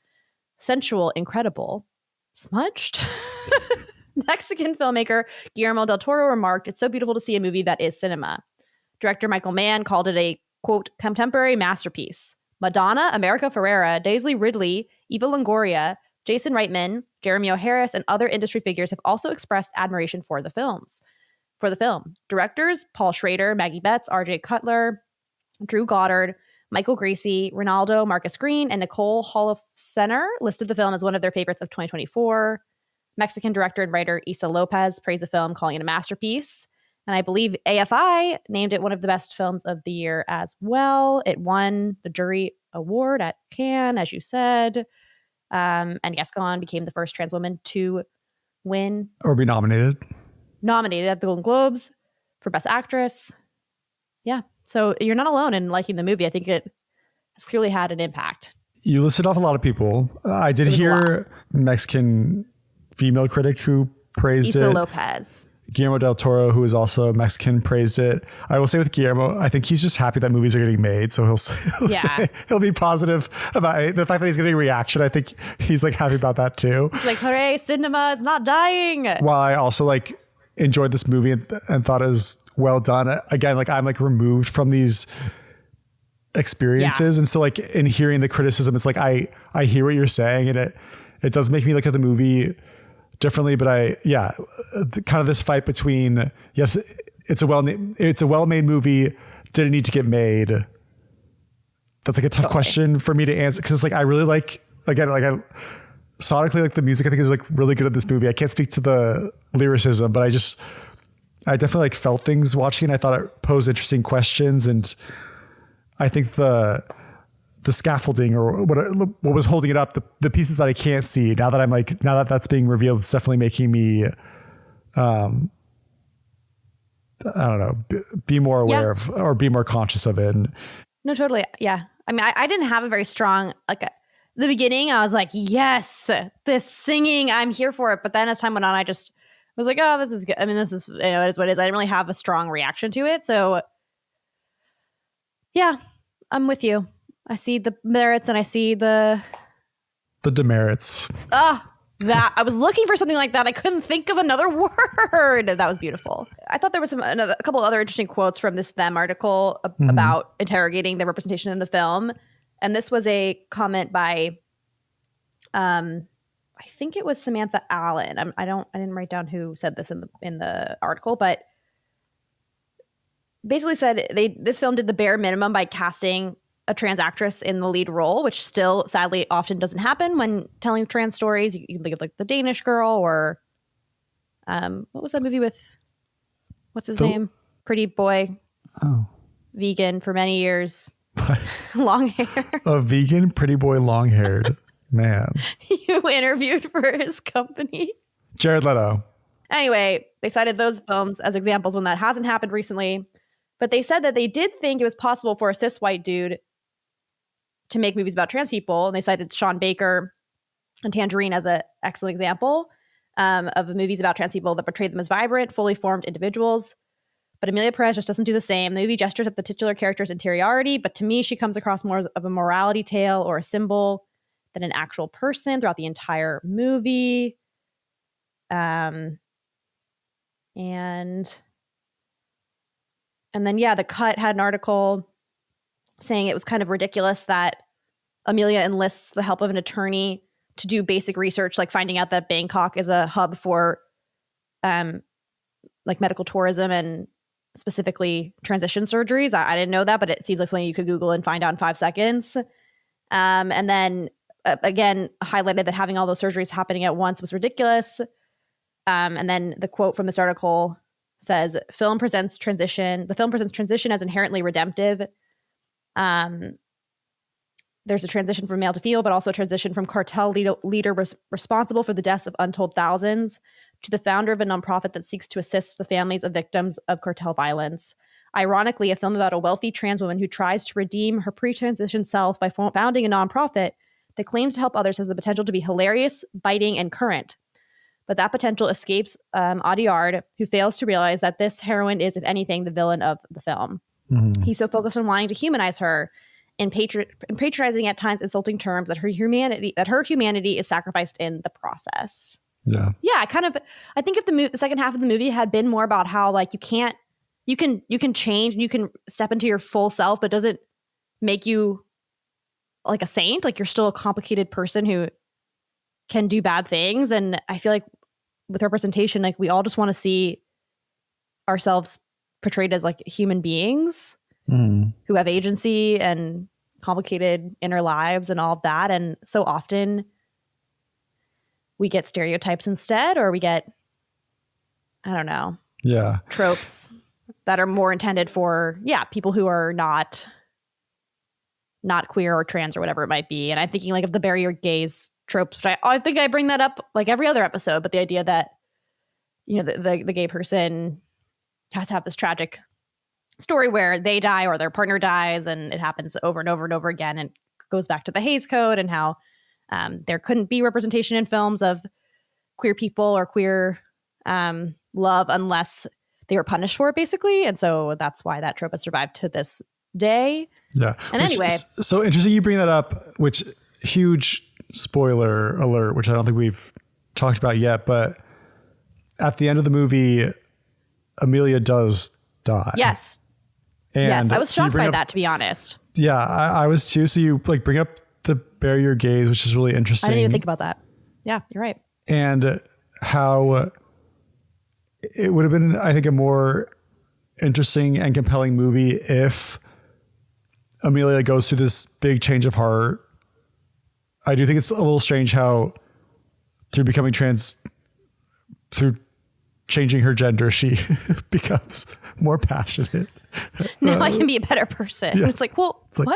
sensual, incredible. Smudged? Mexican filmmaker Guillermo del Toro remarked, it's so beautiful to see a movie that is cinema. Director Michael Mann called it a, quote, contemporary masterpiece. Madonna, America Ferrera, Daisy Ridley, Eva Longoria, Jason Reitman, Jeremy O'Harris, and other industry figures have also expressed admiration for the film. Directors Paul Schrader, Maggie Betts, RJ Cutler, Drew Goddard, Michael Gracie, Ronaldo Marcus Green, and Nicole Holofcener listed the film as one of their favorites of 2024. Mexican director and writer Isa Lopez praised the film, calling it a masterpiece. And I believe AFI named it one of the best films of the year as well. It won the jury award at Cannes, as you said. And Gascon became the first trans woman to win or be nominated at the Golden Globes for Best Actress. Yeah. So you're not alone in liking the movie. I think it has clearly had an impact. You listed off a lot of people. I did hear Mexican female critic who praised Isa it. Lopez. Guillermo del Toro, who is also Mexican, praised it. I will say with Guillermo, I think he's just happy that movies are getting made. So he'll be positive about it. The fact that he's getting a reaction, I think he's like happy about that too. He's like, hooray, cinema is not dying. While I also like enjoyed this movie and thought it was well done. Again, like I'm like removed from these experiences. And so like in hearing the criticism, it's like, I hear what you're saying, and it does make me look at the movie differently, but kind of this fight between, yes, it's a well-made movie. Did it need to get made? That's like a tough question for me to answer. Cause it's like, I really like, again, like sonically, like the music, I think is like really good at this movie. I can't speak to the lyricism, but I definitely like felt things watching, and I thought it posed interesting questions. And I think the scaffolding or what was holding it up, the pieces that I can't see now that that's being revealed, it's definitely making me, I don't know, be more aware of, or be more conscious of it. And no, totally. Yeah. I mean, I didn't have a very strong, the beginning, I was like, yes, this singing, I'm here for it. But then as time went on, I just was like, oh, this is good. I mean, this is, it is what it is. I didn't really have a strong reaction to it. So yeah, I'm with you. I see the merits and I see the demerits. That I was looking for something like that. I couldn't think of another word. That was beautiful. I thought there was a couple other interesting quotes from this Them article about interrogating the representation in the film. And this was a comment by, I think it was Samantha Allen. I didn't write down who said this in the article, but basically said this film did the bare minimum by casting a trans actress in the lead role, which still sadly often doesn't happen when telling trans stories. You can think of like The Danish Girl, or what was that movie with, what's his name? Pretty boy. Oh. Vegan for many years. Long hair. A vegan pretty boy, long haired man. You interviewed for his company. Jared Leto. Anyway, they cited those films as examples when that hasn't happened recently. But they said that they did think it was possible for a cis white dude to make movies about trans people. And they cited Sean Baker and Tangerine as an excellent example of movies about trans people that portrayed them as vibrant, fully formed individuals. But Emilia Pérez just doesn't do the same. The movie gestures at the titular character's interiority, but to me, she comes across more of a morality tale or a symbol than an actual person throughout the entire movie. And then, The Cut had an article saying it was kind of ridiculous that Amelia enlists the help of an attorney to do basic research, like finding out that Bangkok is a hub for like medical tourism and specifically transition surgeries. I didn't know that, but it seems like something you could Google and find out in 5 seconds. And then again, highlighted that having all those surgeries happening at once was ridiculous. And then the quote from this article says, the film presents transition as inherently redemptive. There's a transition from male to female, but also a transition from cartel leader responsible for the deaths of untold thousands to the founder of a nonprofit that seeks to assist the families of victims of cartel violence. Ironically, a film about a wealthy trans woman who tries to redeem her pre-transition self by founding a nonprofit that claims to help others has the potential to be hilarious, biting, and current. But that potential escapes Audiard, who fails to realize that this heroine is, if anything, the villain of the film. Mm-hmm. He's so focused on wanting to humanize her and patronizing at times insulting terms that her humanity is sacrificed in the process. Yeah. I think if the second half of the movie had been more about how like you can change and you can step into your full self, but it doesn't make you like a saint. Like you're still a complicated person who can do bad things. And I feel like with representation, like we all just want to see ourselves portrayed as like human beings who have agency and complicated inner lives and all of that. And so often we get stereotypes instead, or we get, I don't know, tropes that are more intended for, people who are not queer or trans or whatever it might be. And I'm thinking like of the bury your gays tropes, which I think I bring that up like every other episode, but the idea that, you know, the gay person has to have this tragic story where they die or their partner dies, and it happens over and over and over again, and goes back to the Hays Code and how there couldn't be representation in films of queer people or queer love unless they were punished for it, basically. And so that's why that trope has survived to this day. Yeah. And anyway, so interesting you bring that up, which huge spoiler alert, which I don't think we've talked about yet, but at the end of the movie, Amelia does die. Yes. And yes, I was shocked by up, that, to be honest. Yeah, I was too. So you like bring up the bury your gaze, which is really interesting. I didn't even think about that. Yeah, you're right. And how it would have been, I think, a more interesting and compelling movie if Amelia goes through this big change of heart. I do think it's a little strange how through becoming trans, through changing her gender, she becomes more passionate. Now I can be a better person. Yeah. It's like, well, it's like,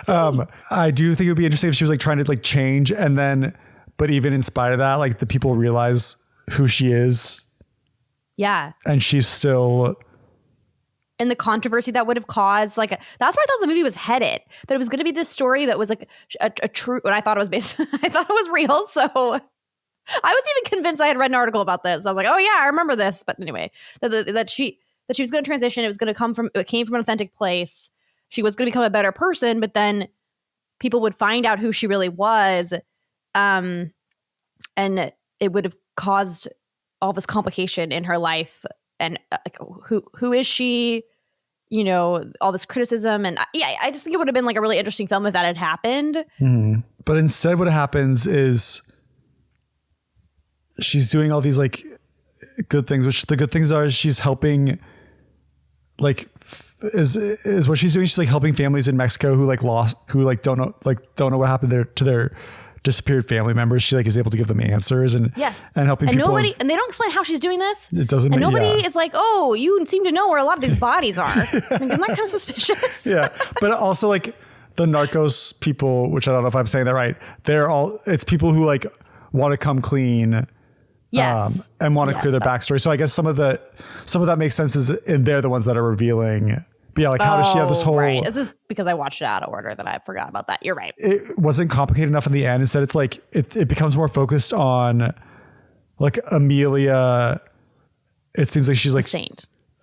what? I do think it would be interesting if she was like trying to like change, and then, but even in spite of that, like the people realize who she is. Yeah. And she's still... And the controversy that would have caused, like, that's where I thought the movie was headed. That it was going to be this story that was like a true, when I thought it was based, I thought it was real. So I was even convinced. I had read an article about this. I was like, oh yeah, I remember this. But anyway, that she was going to transition. It came from an authentic place. She was going to become a better person, but then people would find out who she really was. And it would have caused all this complication in her life. And like, who is she? You know, all this criticism. And I just think it would have been like a really interesting film if that had happened. Mm. But instead what happens is she's doing all these like good things, which the good things are is she's helping, like, is what she's doing. She's like helping families in Mexico who don't know what happened to their disappeared family members. She like is able to give them answers and helping people. And they don't explain how she's doing this. It doesn't. And nobody is like, oh, you seem to know where a lot of these bodies are. Like, isn't that kind of suspicious? Yeah, but also like the Narcos people, which I don't know if I'm saying that right. It's people who like want to come clean. Yes. And want to clear their backstory. So I guess some of that makes sense and they're the ones that are revealing. But yeah, like how does she have this whole... Right. This is because I watched it out of order that I forgot about that. You're right. It wasn't complicated enough in the end. Instead, it's like it becomes more focused on like Amelia. It seems like she's like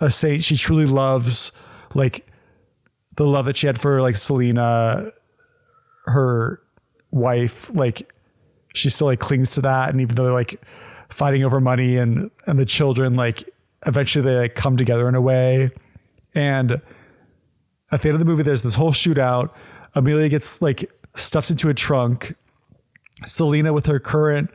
a saint. She truly loves like the love that she had for like Selena, her wife. Like she still like clings to that. And even though they're like fighting over money and the children, like eventually they like come together in a way. And at the end of the movie, there's this whole shootout. Amelia gets like stuffed into a trunk. Selena with her current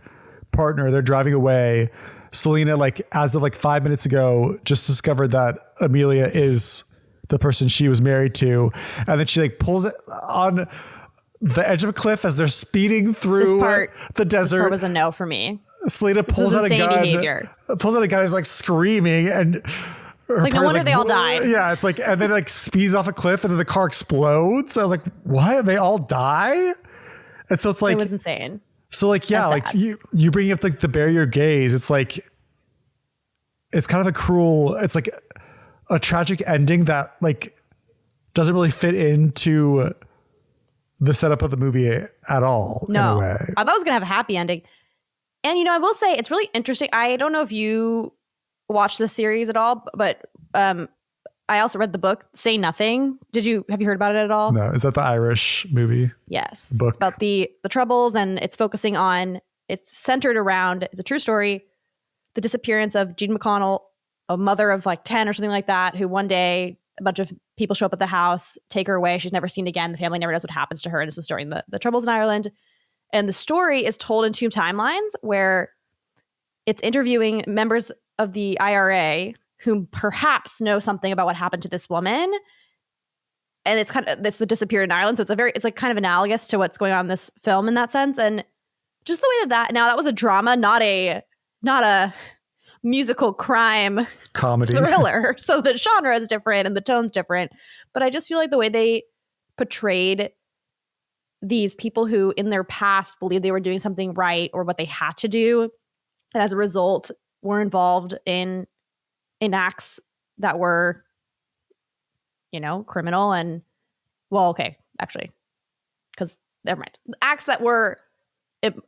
partner, they're driving away. Selena, like as of like 5 minutes ago, just discovered that Amelia is the person she was married to. And then she like pulls it on the edge of a cliff as they're speeding through the desert. This part was a no for me. Selena pulls out a gun. Pulls out a gun, is like screaming, and it's like no wonder they all died. Yeah, it's like, and then like speeds off a cliff, and then the car explodes. I was like, what? They all die? And so it's like, it was insane. So like, yeah, that's like sad. you bringing up like the bury your gaze. It's like, it's kind of a cruel. It's like a tragic ending that like doesn't really fit into the setup of the movie at all. No, in a way. I thought it was gonna have a happy ending. And, you know, I will say it's really interesting. I don't know if you watched the series at all, but I also read the book, Say Nothing. Have you heard about it at all? No. Is that the Irish movie? Yes. Book? It's about the Troubles, and it's centered around, it's a true story, the disappearance of Jean McConnell, a mother of like 10 or something like that, who one day a bunch of people show up at the house, take her away. She's never seen again. The family never knows what happens to her. And this was during the Troubles in Ireland. And the story is told in two timelines where it's interviewing members of the IRA who perhaps know something about what happened to this woman. and it's the disappeared in Ireland. So it's like kind of analogous to what's going on in this film in that sense. And just the way that was a drama, not a musical crime comedy thriller. So the genre is different and the tone's different. But I just feel like the way they portrayed these people who in their past believed they were doing something right or what they had to do, and as a result were involved in acts that were, criminal and, well, okay, actually, because never mind. Acts that were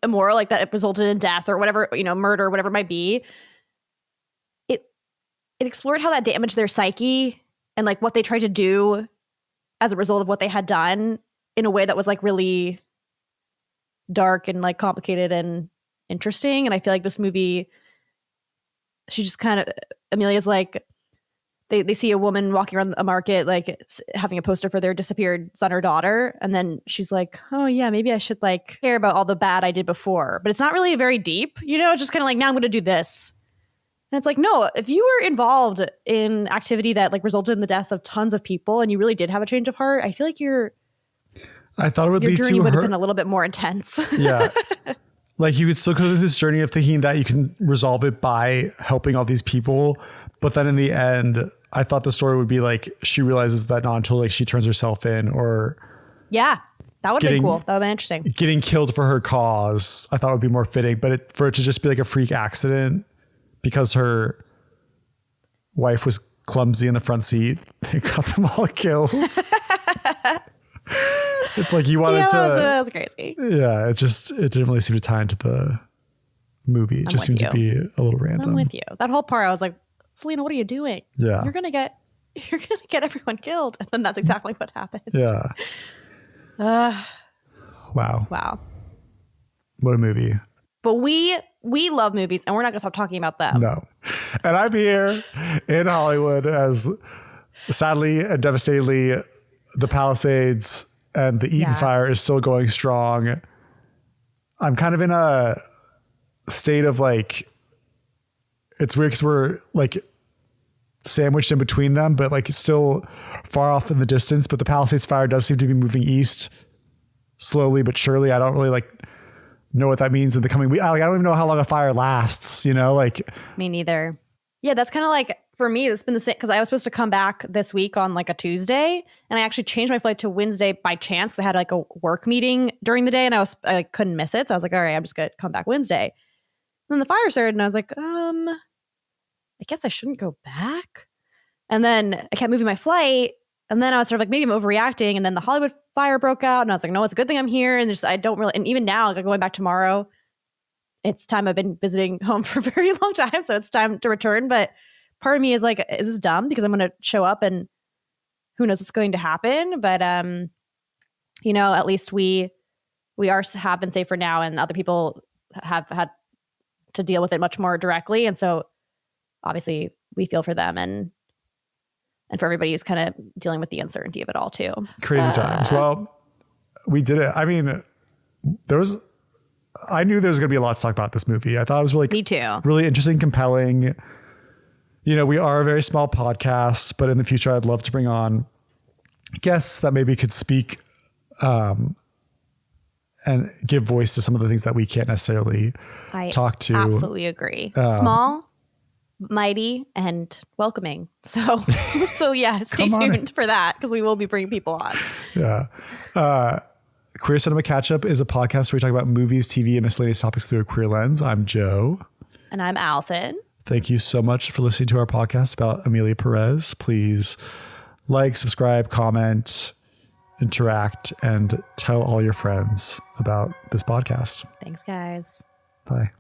immoral, like that it resulted in death or whatever, murder, whatever it might be. It explored how that damaged their psyche and like what they tried to do as a result of what they had done in a way that was like really dark and like complicated and interesting. And I feel like this movie, she just kind of, Amelia's like, they see a woman walking around a market, like having a poster for their disappeared son or daughter. And then she's like, oh yeah, maybe I should like care about all the bad I did before. But it's not really very deep, it's just kind of like, now I'm going to do this. And it's like, no, if you were involved in activity that like resulted in the deaths of tons of people and you really did have a change of heart, I feel like I thought it would lead to your journey would have been a little bit more intense. Yeah. Like you could still go through this journey of thinking that you can resolve it by helping all these people. But then in the end, I thought the story would be like, she realizes that not until like she turns herself in or. Yeah, that would be cool. That would be interesting. Getting killed for her cause, I thought would be more fitting, but for it to just be like a freak accident because her wife was clumsy in the front seat, they got them all killed. It's like you wanted to. That was crazy. Yeah, it didn't really seem to tie into the movie. It just seemed to be a little random. I'm with you. That whole part, I was like, Selena, what are you doing? Yeah, you're gonna get everyone killed, and then that's exactly what happened. Yeah. Wow. What a movie. But we love movies, and we're not gonna stop talking about them. No. And I'm here in Hollywood as sadly and devastatingly the Palisades and the Eaton fire is still going strong. I'm kind of in a state of like, it's weird because we're like sandwiched in between them, but like it's still far off in the distance. But the Palisades fire does seem to be moving east slowly but surely. I don't really like know what that means in the coming week. I don't even know how long a fire lasts, like. Me neither. Yeah, that's kind of like, for me, it's been the same because I was supposed to come back this week on like a Tuesday, and I actually changed my flight to Wednesday by chance because I had like a work meeting during the day, and I couldn't miss it. So I was like, all right, I'm just gonna come back Wednesday. And then the fire started, and I was like, I guess I shouldn't go back. And then I kept moving my flight, and then I was sort of like, maybe I'm overreacting. And then the Hollywood fire broke out, and I was like, no, it's a good thing I'm here. And I don't really, and even now, like going back tomorrow, it's time. I've been visiting home for a very long time, so it's time to return. But part of me is like, is this dumb? Because I'm going to show up and who knows what's going to happen. But, at least we have been safe for now, and other people have had to deal with it much more directly. And so obviously we feel for them and for everybody who's kind of dealing with the uncertainty of it all too. Crazy times. Well, we did it. I mean, I knew there was going to be a lot to talk about this movie. I thought it was really, me too, really interesting, compelling. We are a very small podcast, but in the future, I'd love to bring on guests that maybe could speak and give voice to some of the things that we can't necessarily talk to. Absolutely agree. Small, mighty, and welcoming. So yeah, stay tuned for that because we will be bringing people on. Yeah. Queer Cinema Catchup is a podcast where we talk about movies, TV, and miscellaneous topics through a queer lens. I'm Joe. And I'm Allison. Thank you so much for listening to our podcast about Emilia Pérez. Please like, subscribe, comment, interact, and tell all your friends about this podcast. Thanks, guys. Bye.